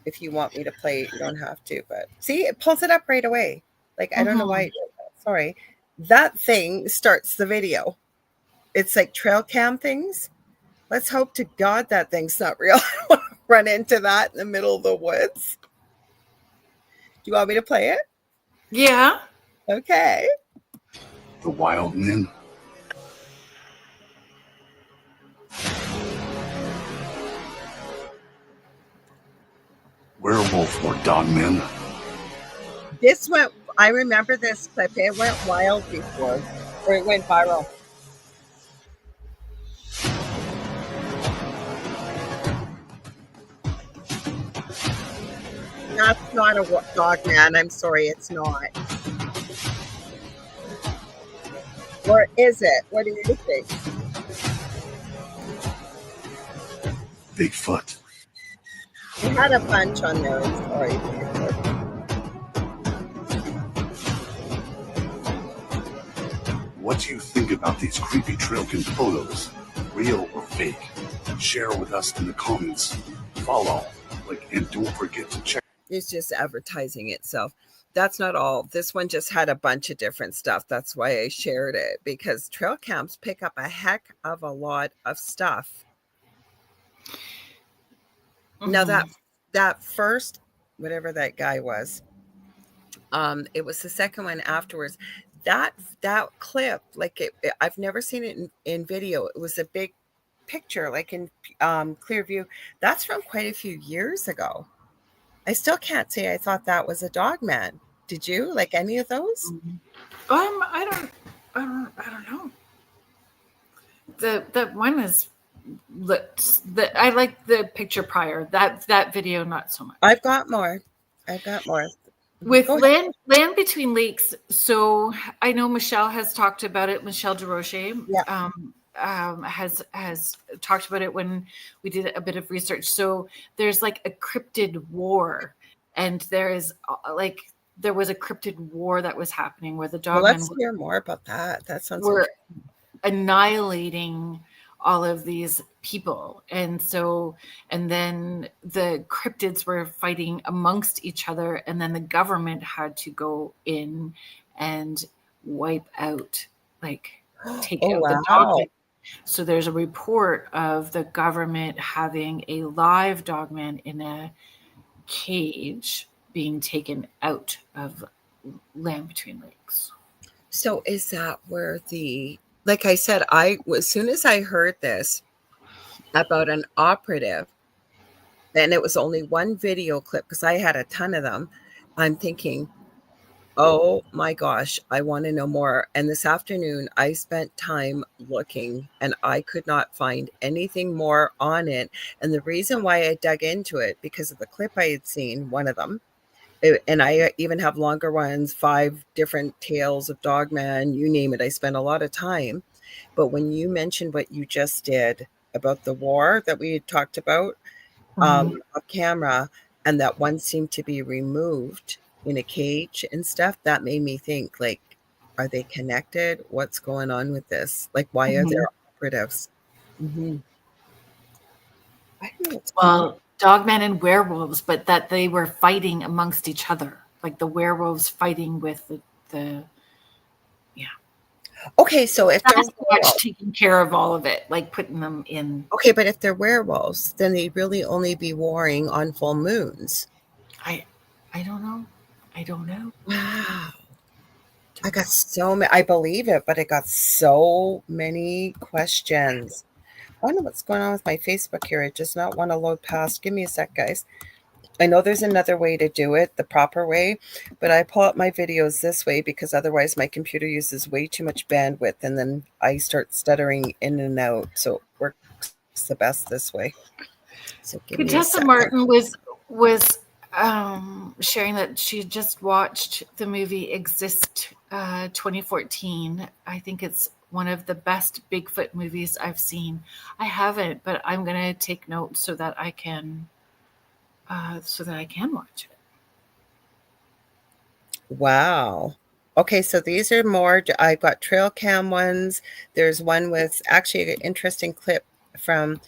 If you want me to play it, you don't have to. But see, it pulls it up right away. Like, I don't know why it did that. Sorry. That thing starts the video. It's like trail cam things. Let's hope to God that thing's not real. I don't want to run into that in the middle of the woods. Do you want me to play it? Yeah. Okay. The wild men. Werewolf or dogmen. This went, I remember this clip. It went wild before, or it went viral. That's not a Dogman. I'm sorry, it's not. Or is it? What do you think? Bigfoot. We had a bunch on there. I'm sorry. What do you think about these creepy trailkin photos? Real or fake? Share with us in the comments. Follow, like, and don't forget to check. It's just advertising itself. That's not all. This one just had a bunch of different stuff. That's why I shared it, because trail cams pick up a heck of a lot of stuff. Now that first, whatever that guy was, it was the second one afterwards. That clip, like I've never seen it in video. It was a big picture, like in clear view. That's from quite a few years ago. I still can't say I thought that was a Dogman. Did you like any of those? I don't know. The one is I like the picture prior. That video not so much. I've got more. With land between lakes. So I know Michelle has talked about it. Michelle DeRoche has talked about it when we did a bit of research. So there's like a cryptid war, and there was a cryptid war that was happening where the Dogmen. Let's hear more about that. That sounds were annihilating all of these people, and then the cryptids were fighting amongst each other, and then the government had to go in and wipe out, take out the Dogman. So there's a report of the government having a live Dogman in a cage being taken out of land between lakes. So is that where like I said, as soon as I heard this about an operative, and it was only one video clip because I had a ton of them, I'm thinking, oh my gosh, I want to know more. And this afternoon I spent time looking and I could not find anything more on it. And the reason why I dug into it, because of the clip I had seen, one of them, and I even have longer ones, 5 different tales of Dogman, you name it. I spent a lot of time. But when you mentioned what you just did about the war that we had talked about off camera, and that one seemed to be removed in a cage and stuff, that made me think, like, are they connected? What's going on with this? Like, why are there operatives? I don't know what's going on. Dogmen and werewolves, but that they were fighting amongst each other, like the werewolves fighting with the Okay, so if they're taking care of all of it, like putting them in. Okay, but if they're werewolves, then they'd really only be warring on full moons. I don't know. Wow. I got so many. I believe it, but I got so many questions. I don't know what's going on with my Facebook here. It does not want to load past. Give me a sec, guys. I know there's another way to do it, the proper way, but I pull up my videos this way because otherwise my computer uses way too much bandwidth and then I start stuttering in and out. So it works the best this way. So Contessa Martin was sharing that she just watched the movie Exist 2014. I think it's one of the best Bigfoot movies I've seen. I haven't, but I'm going to take notes so that I can watch it. Wow. Okay, so these are more, I've got trail cam ones. There's one with actually an interesting clip from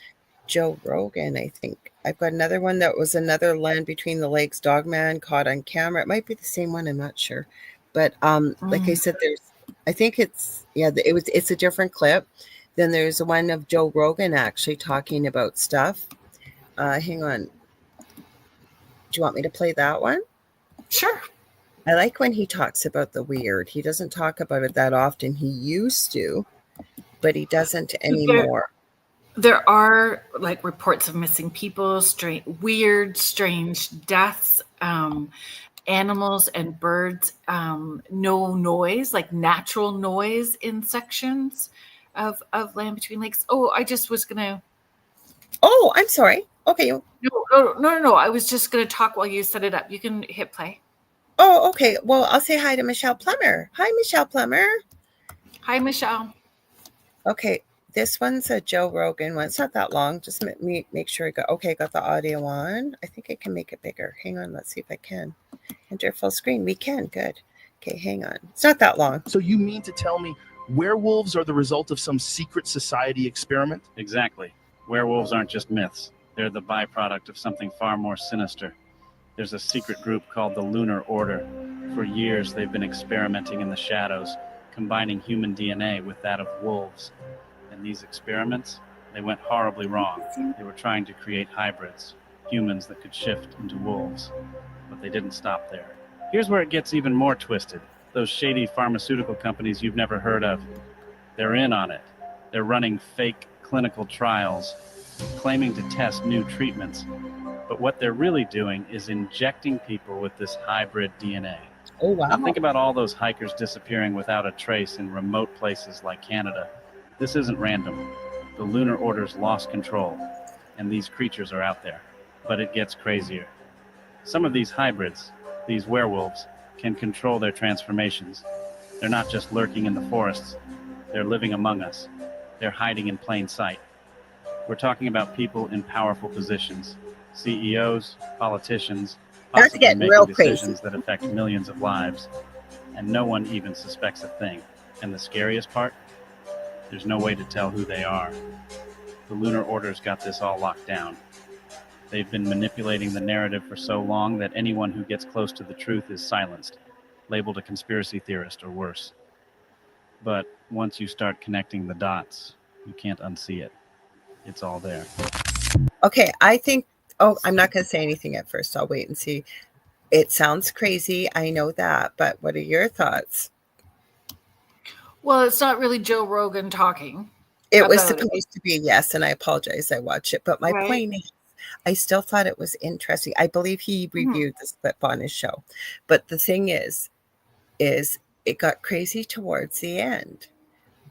Joe Rogan, I think. I've got another one that was another Land Between the Lakes Dogman caught on camera. It might be the same one, I'm not sure. But like I said, I think it's a different clip. Then there's one of Joe Rogan actually talking about stuff. Hang on. Do you want me to play that one? Sure. I like when he talks about the weird. He doesn't talk about it that often. He used to, but he doesn't anymore. There are like reports of missing people, weird, strange deaths, animals and birds, no noise, like natural noise in sections of Land Between Lakes. Oh, I just was gonna. Oh, I'm sorry. Okay. No. I was just gonna talk while you set it up. You can hit play. Oh, okay. Well, I'll say hi to Michelle Plummer. Hi, Michelle Plummer. Hi, Michelle. Okay. This one's a Joe Rogan one. It's not that long. Just make sure I got the audio on. I think I can make it bigger. Hang on. Let's see if I can. Enter full screen. We can. Good. Okay, hang on. It's not that long. So you mean to tell me werewolves are the result of some secret society experiment? Exactly. Werewolves aren't just myths. They're the byproduct of something far more sinister. There's a secret group called the Lunar Order. For years, they've been experimenting in the shadows, combining human DNA with that of wolves. And these experiments, they went horribly wrong. They were trying to create hybrids, humans that could shift into wolves. But they didn't stop there. Here's where it gets even more twisted. Those shady pharmaceutical companies you've never heard of, they're in on it. They're running fake clinical trials, claiming to test new treatments. But what they're really doing is injecting people with this hybrid DNA. Oh, wow. Now think about all those hikers disappearing without a trace in remote places like Canada. This isn't random. The Lunar Order's lost control, and these creatures are out there. But it gets crazier. Some of these hybrids, these werewolves, can control their transformations. They're not just lurking in the forests. They're living among us. They're hiding in plain sight. We're talking about people in powerful positions. CEOs, politicians, possibly making decisions that affect millions of lives. And no one even suspects a thing. And the scariest part? There's no way to tell who they are. The Lunar Order's got this all locked down. They've been manipulating the narrative for so long that anyone who gets close to the truth is silenced, labeled a conspiracy theorist or worse. But once you start connecting the dots, you can't unsee it. It's all there. Okay, I'm not going to say anything at first. I'll wait and see. It sounds crazy. I know that, but what are your thoughts? Well, it's not really Joe Rogan talking. It was supposed to be, yes, and I apologize. I watched it, but my point is, I still thought it was interesting. I believe he reviewed this clip on his show, but the thing is it got crazy towards the end.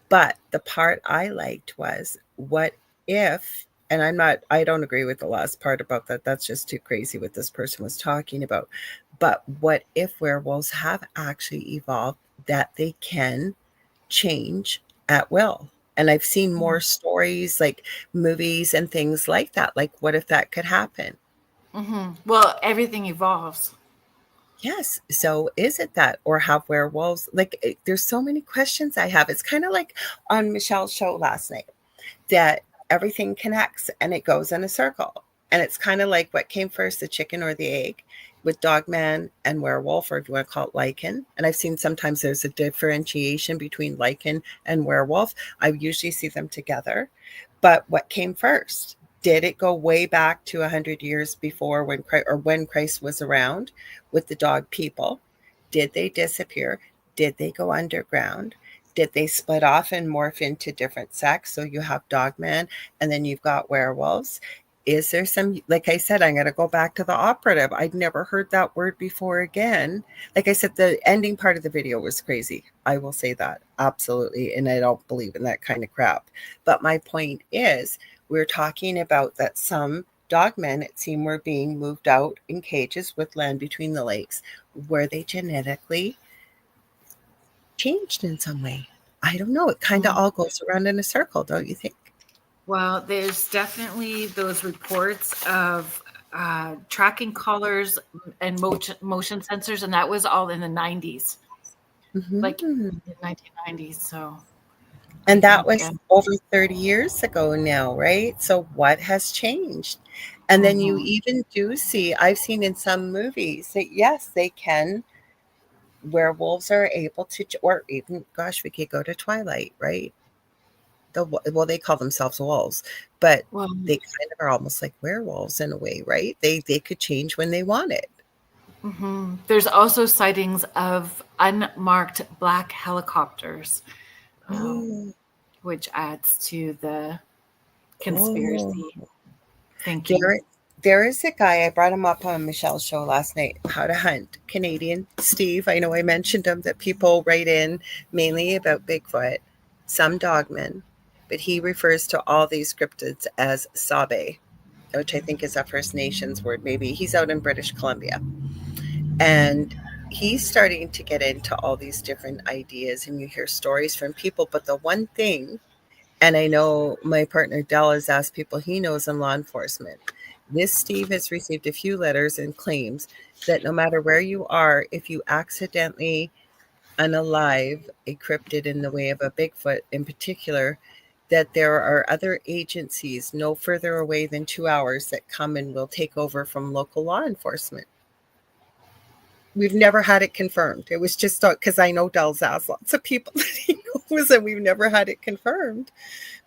But the part I liked was, what if, and I don't agree with the last part about that. That's just too crazy what this person was talking about. But what if werewolves have actually evolved that they can change at will? And I've seen more stories, like movies and things like that. Like, what if that could happen? Mm-hmm. Well, everything evolves. Yes. So is it that, or have werewolves, like, there's so many questions I have. It's kind of like on Michelle's show last night, that everything connects and it goes in a circle. And it's kind of like, what came first, the chicken or the egg, with Dogman and werewolf, or if you want to call it Lycan. And I've seen sometimes there's a differentiation between Lycan and werewolf. I usually see them together. But what came first? Did it go way back to 100 years before when Christ was around with the dog people? Did they disappear? Did they go underground? Did they split off and morph into different sects? So you have Dogman and then you've got werewolves. Is there some, like I said, I'm going to go back to the operative. I'd never heard that word before again. Like I said, the ending part of the video was crazy. I will say that. Absolutely. And I don't believe in that kind of crap. But my point is, we're talking about that some dogmen, it seemed, were being moved out in cages with Land Between the Lakes. Were they genetically changed in some way? I don't know. It kind of all goes around in a circle, don't you think? Well, there's definitely those reports of tracking collars and motion sensors, and that was all in the 90s. like Mhm. in the 1990s. So, And I that think, was over 30 years ago now, right? So what has changed? And then you mhm. even do see, I've seen in some movies that yes, they can, werewolves are able to, or even, gosh, we could go to Twilight, right? Well, they call themselves wolves, but Well, they kind of are almost like werewolves in a way, right? They could change when they wanted. there's also sightings of unmarked black helicopters, Oh, which adds to the oh. conspiracy thinking. There, there is a guy, I brought him up on Michelle's show last night, How to Hunt, Canadian, Steve. I know I mentioned him, that people write in mainly about Bigfoot, some dogmen, but he refers to all these cryptids as Sabe, which I think is a First Nations word, maybe. He's out in British Columbia. And he's starting to get into all these different ideas, and you hear stories from people. But the one thing, and I know my partner Dell has asked people he knows in law enforcement, this Steve has received a few letters and claims that no matter where you are, if you accidentally unalive a cryptid in the way of a Bigfoot in particular, that there are other agencies no further away than 2 hours that come and will take over from local law enforcement. We've never had it confirmed. It was just because I know Dell's asked lots of people that he knows, and we've never had it confirmed.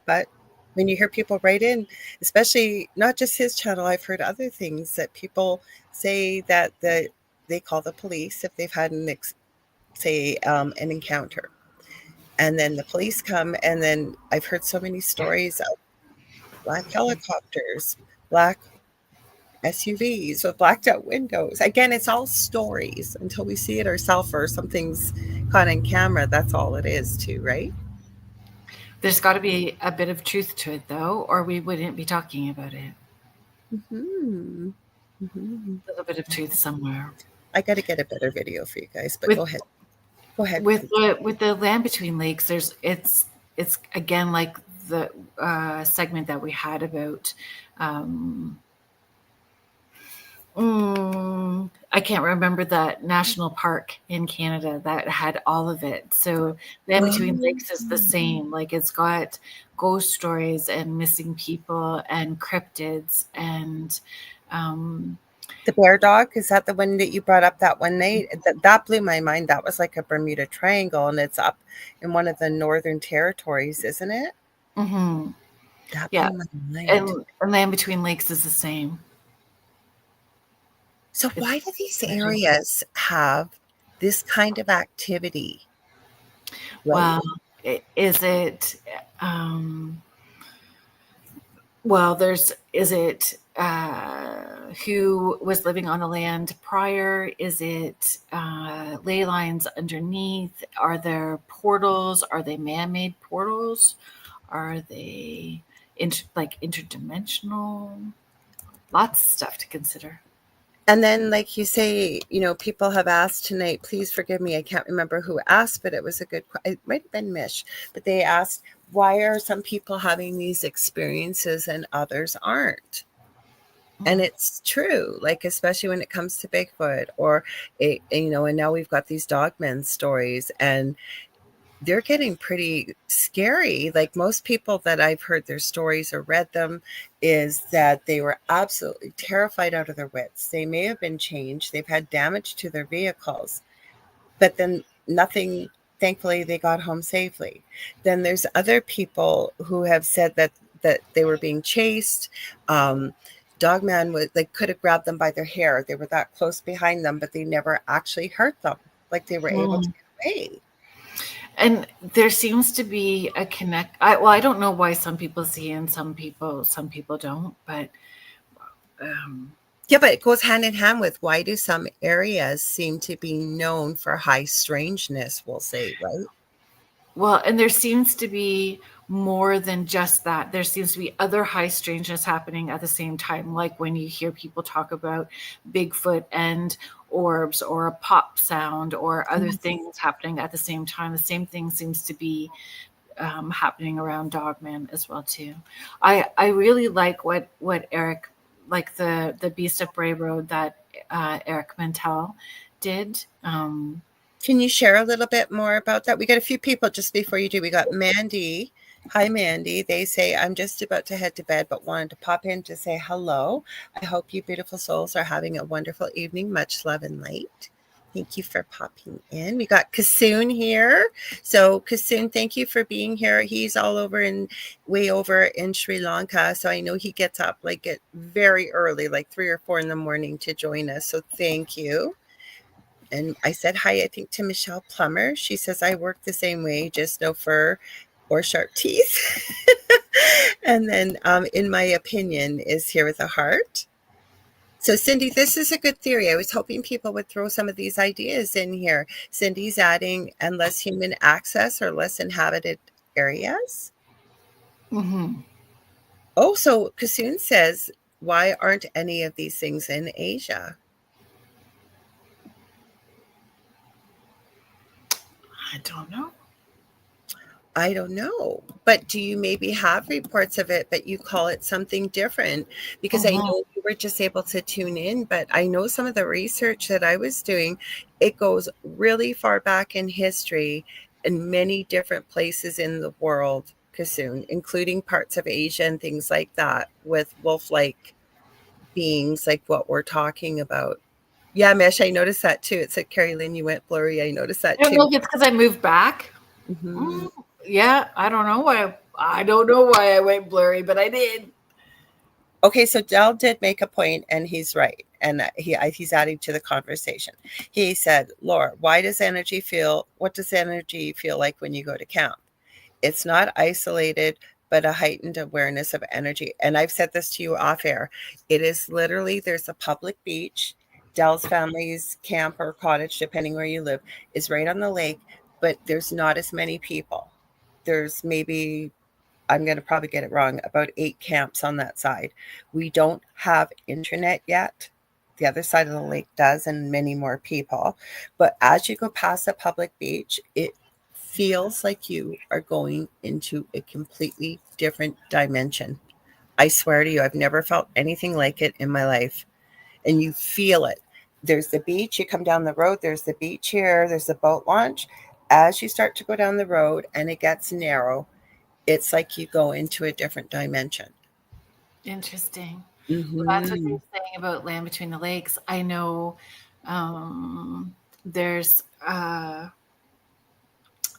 But when you hear people write in, especially not just his channel, I've heard other things that people say that they call the police if they've had an encounter, and then the police come, and then I've heard so many stories of black helicopters, black SUVs with blacked out windows. Again, it's all stories until we see it ourselves or something's caught on camera. That's all it is, too, right? There's got to be a bit of truth to it, though, or we wouldn't be talking about it. Mm-hmm. Mm-hmm. A little bit of truth somewhere. I got to get a better video for you guys, but go ahead. Go ahead. With the Land Between Lakes, it's again like the segment that we had about. I can't remember that national park in Canada that had all of it. So Land Between Lakes is the same. Like it's got ghost stories and missing people and cryptids and The bear dog, is that the one that you brought up that one night? That blew my mind. That was like a Bermuda Triangle, and it's up in one of the northern territories, isn't it? mhm. That Yeah. blew my mind. And Land Between Lakes is the same. So why do these areas have this kind of activity? Right? Well, is it well, is it who was living on the land prior? Is it ley lines underneath? Are there portals? Are they man-made portals? Are they interdimensional? Lots of stuff to consider. And then, like you say, people have asked tonight, please forgive me, I can't remember who asked, but it was a good, it might have been Mish, but they asked, why are some people having these experiences and others aren't? And it's true, like, especially when it comes to Bigfoot and now we've got these Dogman stories, and they're getting pretty scary. Like most people that I've heard their stories or read them is that they were absolutely terrified out of their wits. They may have been changed. They've had damage to their vehicles, but then nothing, thankfully they got home safely. Then there's other people who have said that they were being chased. Dogman could have grabbed them by their hair. They were that close behind them, but they never actually hurt them. Like they were able to get away. And there seems to be a connect. I don't know why some people see and some people don't, but yeah, but it goes hand in hand with why do some areas seem to be known for high strangeness, we'll say, right? Well, and there seems to be more than just that. There seems to be other high strangeness happening at the same time, like when you hear people talk about Bigfoot and orbs or a pop sound or other things happening at the same time. The same thing seems to be happening around Dogman as well too. I really like what Eric, like the Beast of Bray Road that Eric Mantel did. Can you share a little bit more about that? We got a few people just before you do. We got Mandy. Hi, Mandy. They say, I'm just about to head to bed, but wanted to pop in to say hello. I hope you beautiful souls are having a wonderful evening. Much love and light. Thank you for popping in. We got Kasoon here. So Kasoon, thank you for being here. He's all over way over in Sri Lanka. So I know he gets up like at very early, like 3 or 4 in the morning to join us. So thank you. And I said hi, I think, to Michelle Plummer. She says, I work the same way, just no fur or sharp teeth. And then, in my opinion, is here with a heart. So, Cindy, this is a good theory. I was hoping people would throw some of these ideas in here. Cindy's adding, and less human access or less inhabited areas. Mm-hmm. Oh, so Kasoon says, why aren't any of these things in Asia? I don't know. I don't know. But do you maybe have reports of it, but you call it something different? Because I know you were just able to tune in, but I know some of the research that I was doing, it goes really far back in history in many different places in the world, Kasoon, including parts of Asia and things like that, with wolf-like beings like what we're talking about. Yeah, Mish, I noticed that too. It said, Kerrilynn, you went blurry. I noticed that I don't too. know if it's because I moved back. Mm-hmm. Yeah, I don't know why. I don't know why I went blurry, but I did. Okay, so Dell did make a point, and he's right, and he's adding to the conversation. He said, "Laura, what does energy feel like when you go to camp? It's not isolated, but a heightened awareness of energy." And I've said this to you off air. It is literally, there's a public beach. Dell's family's camp or cottage, depending where you live, is right on the lake, but there's not as many people. There's maybe, I'm going to probably get it wrong, about 8 camps on that side. We don't have internet yet. The other side of the lake does, and many more people. But as you go past the public beach, it feels like you are going into a completely different dimension. I swear to you, I've never felt anything like it in my life. And you feel it. There's the beach. You come down the road. There's the beach here. There's the boat launch. As you start to go down the road and it gets narrow, it's like you go into a different dimension. Interesting. Mm-hmm. Well, that's what you're saying about Land Between the Lakes. I know there's, oh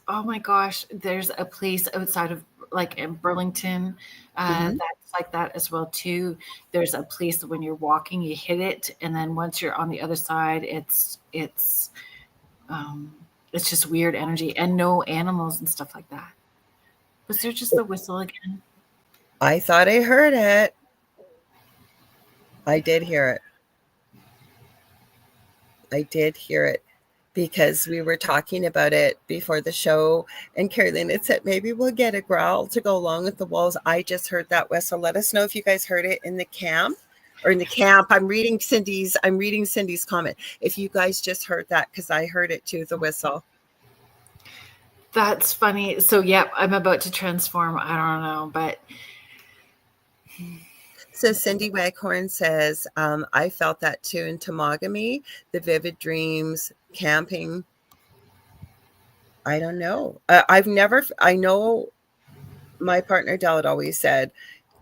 my gosh, there's a place outside of, like in Burlington, that's like that as well too. There's a place that when you're walking, you hit it, and then once you're on the other side, it's just weird energy and no animals and stuff like that. Was there just the whistle again? I thought I heard it. I did hear it. I did hear it because we were talking about it before the show, and Kerrilynn had said maybe we'll get a growl to go along with the walls. I just heard that whistle. Let us know if you guys heard it in the camp or in the camp. I'm reading Cindy's comment. If you guys just heard that, because I heard it too, the whistle. That's funny. So, yeah, I'm about to transform. I don't know, but. So Cindy Waghorn says, I felt that too in Temagami, the vivid dreams, camping. I don't know. I know my partner Del had always said,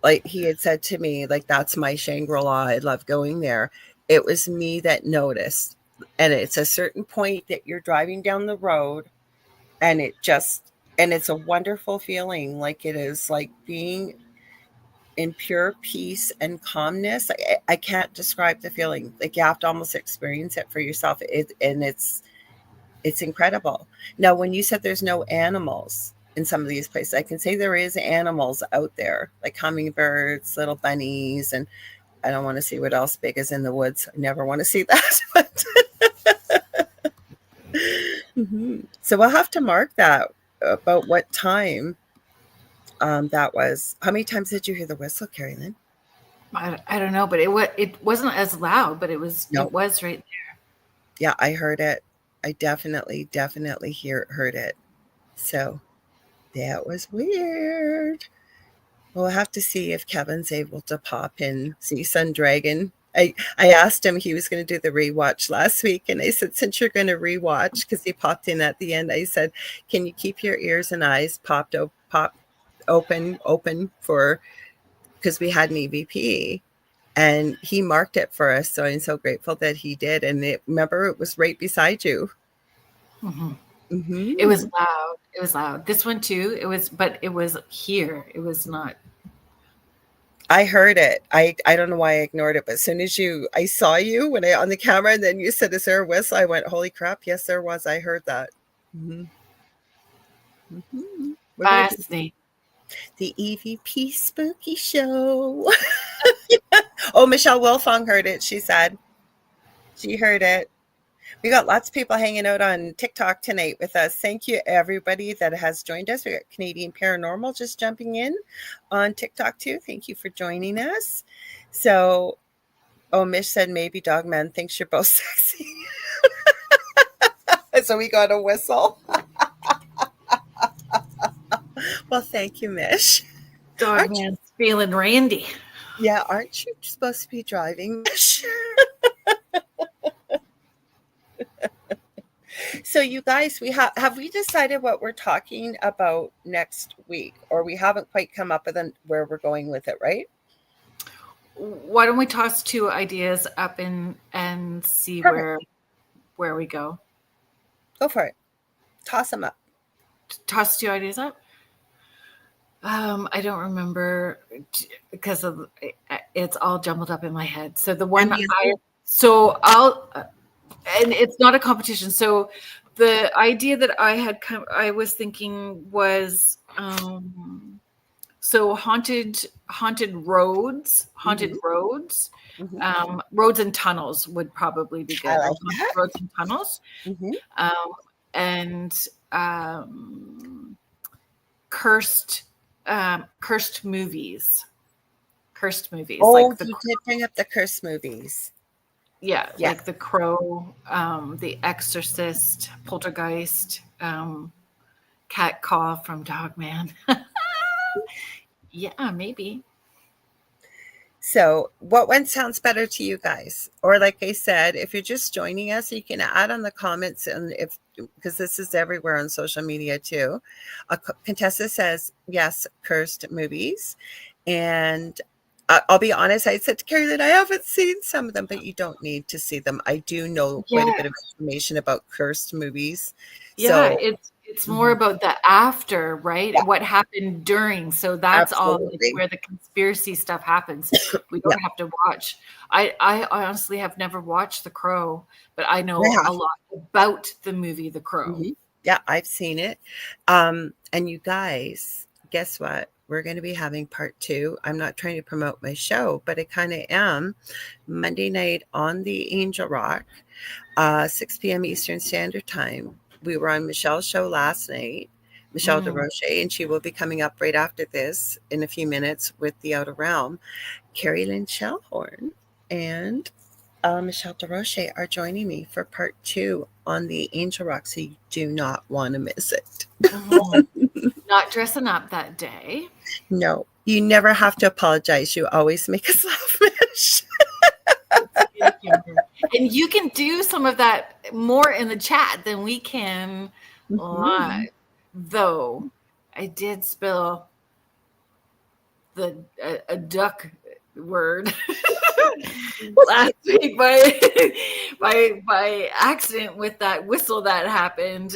like he had said to me, like, that's my Shangri-La. I love going there. It was me that noticed. And it's a certain point that you're driving down the road and it's a wonderful feeling. Like it is like being in pure peace and calmness. I can't describe the feeling. Like you have to almost experience it for yourself. It's incredible. Now, when you said there's no animals in some of these places, I can say there is animals out there, like hummingbirds, little bunnies, and I don't want to see what else big is in the woods. I never want to see that. But So we'll have to mark that about what time that was. How many times did you hear the whistle, Kerrilynn? I don't know, but it wasn't as loud, but it was It was right there. Yeah, I heard it. I definitely heard it. So that was weird. We'll have to see if Kevin's able to pop in, see Sun Dragon I asked him, he was going to do the rewatch last week. And I said, since you're going to rewatch, because he popped in at the end, I said, can you keep your ears and eyes open for, because we had an EVP. And he marked it for us. So I'm so grateful that he did. And remember, it was right beside you. Mm-hmm. Mm-hmm. It was loud. It was loud. This one too. But it was here. It was not. I heard it. I don't know why I ignored it, but as soon as I saw you when on the camera, and then you said, "Is there a whistle?" I went, "Holy crap! Yes, there was." I heard that. Mm-hmm. Mm-hmm. Fascinating. The EVP spooky show. Oh, Michelle Wilfong heard it. She said she heard it. We got lots of people hanging out on TikTok tonight with us. Thank you, everybody that has joined us. We got Canadian Paranormal just jumping in on TikTok too. Thank you for joining us. So, Mish said maybe Dogman thinks you're both sexy. So we got a whistle. Well, thank you, Mish. Dogman's feeling randy. Yeah, aren't you supposed to be driving, Mish? So you guys, have we decided what we're talking about next week, or we haven't quite come up with where we're going with it, right? Why don't we toss 2 ideas up and see where we go? Go for it. Toss them up. Toss 2 ideas up. I don't remember because it's all jumbled up in my head. So the one and it's not a competition. So the idea that I was thinking was, so haunted roads, Mm-hmm. roads and tunnels would probably be good. I like that. Roads and tunnels, Mm-hmm. and cursed movies. Oh, like you did bring up the cursed movies. Yeah, like The Crow, The Exorcist, Poltergeist, Cat Caw from Dogman. Yeah, maybe. So what one sounds better to you guys? Or like I said, if you're just joining us, you can add on the comments, and because this is everywhere on social media too. Contessa says, yes, cursed movies. And I'll be honest, I said to Kerrilynn, I haven't seen some of them, but you don't need to see them. I do know quite a bit of information about cursed movies. Yeah, So it's more about the after, right? Yeah. What happened during. So that's Absolutely. all like, where the conspiracy stuff happens. We don't have to watch. I honestly have never watched The Crow, but I know a lot about the movie The Crow. Mm-hmm. Yeah, I've seen it. And you guys, guess what? We're going to be having part 2. I'm not trying to promote my show, but I kind of am. Monday night on the Angel Rock, 6 p.m. Eastern Standard Time. We were on Michelle's show last night, Michelle DeRoche, and she will be coming up right after this in a few minutes with The Outer Realm. Kerrilynn Shellhorn and Michelle DeRoche are joining me for part 2 on the Angel Rock, so you do not want to miss it. Not dressing up that day. No, you never have to apologize. You always make us laugh, Mish. And you can do some of that more in the chat than we can live. Though I did spill a duck word last week by accident with that whistle that happened.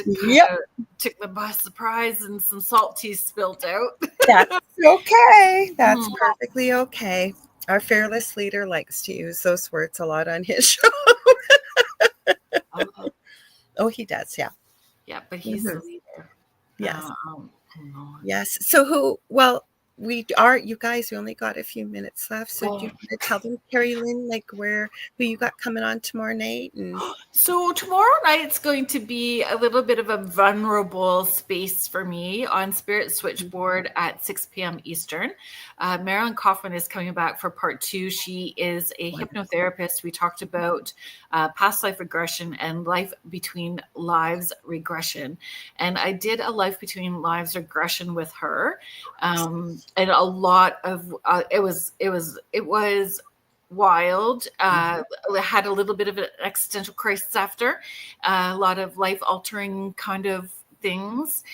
Took them by surprise, and some salt tea spilled out. That's okay. That's perfectly okay. Our fearless leader likes to use those words a lot on his show. Oh, he does. Yeah. Yeah, but he's the leader. Yes. Yes. So you guys, we only got a few minutes left. So do you want to tell them, Kerrilynn, like who you got coming on tomorrow night? And so tomorrow night's going to be a little bit of a vulnerable space for me on Spirit Switchboard at 6 p.m. Eastern. Marilyn Kaufman is coming back for part 2. She is a hypnotherapist. We talked about past life regression and life between lives regression. And I did a life between lives regression with her. And a lot of it was wild. Had a little bit of an existential crisis after, a lot of life-altering kind of things.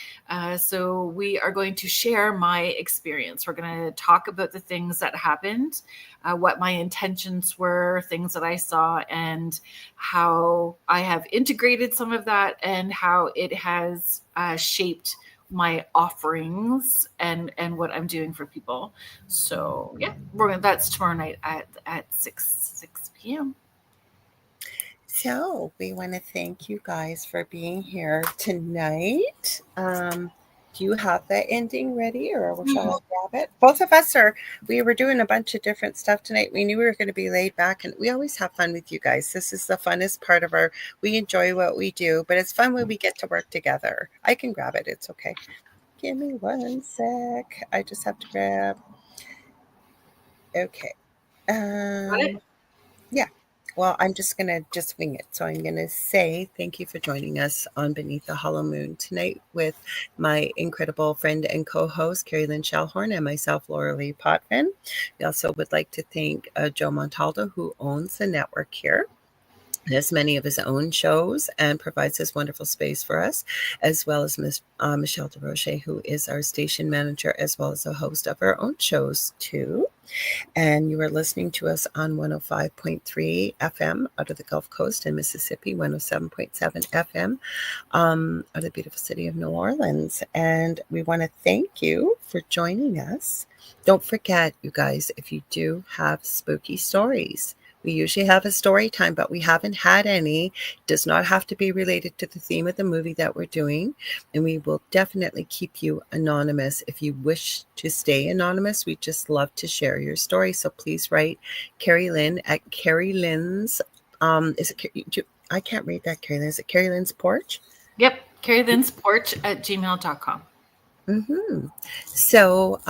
So we are going to share my experience. We're going to talk about the things that happened, what my intentions were, things that I saw, and how I have integrated some of that, and how it has shaped my offerings and what I'm doing for people. So yeah, that's tomorrow night at 6 p.m. So we want to thank you guys for being here tonight. Do you have the ending ready, or shall I grab it? Both of us we were doing a bunch of different stuff tonight. We knew we were going to be laid back, and we always have fun with you guys. This is the funnest part of we enjoy what we do, but it's fun when we get to work together. I can grab it. It's okay. Give me one sec. I just have to grab. Okay. Yeah. Well, I'm just going to just wing it. So I'm going to say thank you for joining us on Beneath the Hollow Moon tonight with my incredible friend and co-host, Kerrilynn Shellhorn, and myself, Lorilei Potvin. We also would like to thank Joe Montaldo, who owns the network here. He has many of his own shows and provides this wonderful space for us, as well as Michelle DeRoche, who is our station manager, as well as a host of our own shows too. And you are listening to us on 105.3 FM out of the Gulf Coast in Mississippi, 107.7 FM out of the beautiful city of New Orleans. And we want to thank you for joining us. Don't forget, you guys, if you do have spooky stories, we usually have a story time, but we haven't had any. It does not have to be related to the theme of the movie that we're doing. And we will definitely keep you anonymous. If you wish to stay anonymous, we just love to share your story. So please write Kerrilynn at Kerrilynn's. I can't read that, Kerrilynn. Is it Kerrilynn's Porch? Yep. kerrilynnsporch at gmail.com. Mm-hmm. So,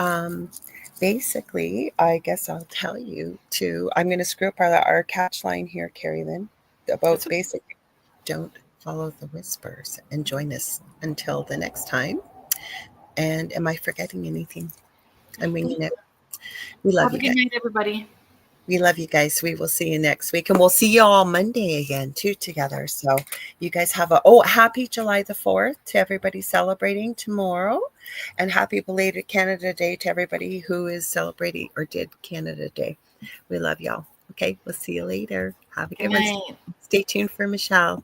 basically, I guess I'll tell you I'm going to screw up our catch line here, Kerrilynn, about basically don't follow the whispers and join us until the next time. And am I forgetting anything? I'm winging it. We love you guys. Have a good night, everybody. We love you guys. We will see you next week. And we'll see you all Monday again, too, together. So you guys have happy July the 4th to everybody celebrating tomorrow. And happy belated Canada Day to everybody who is celebrating or did Canada Day. We love y'all. Okay, we'll see you later. Have a good one. Stay tuned for Michelle.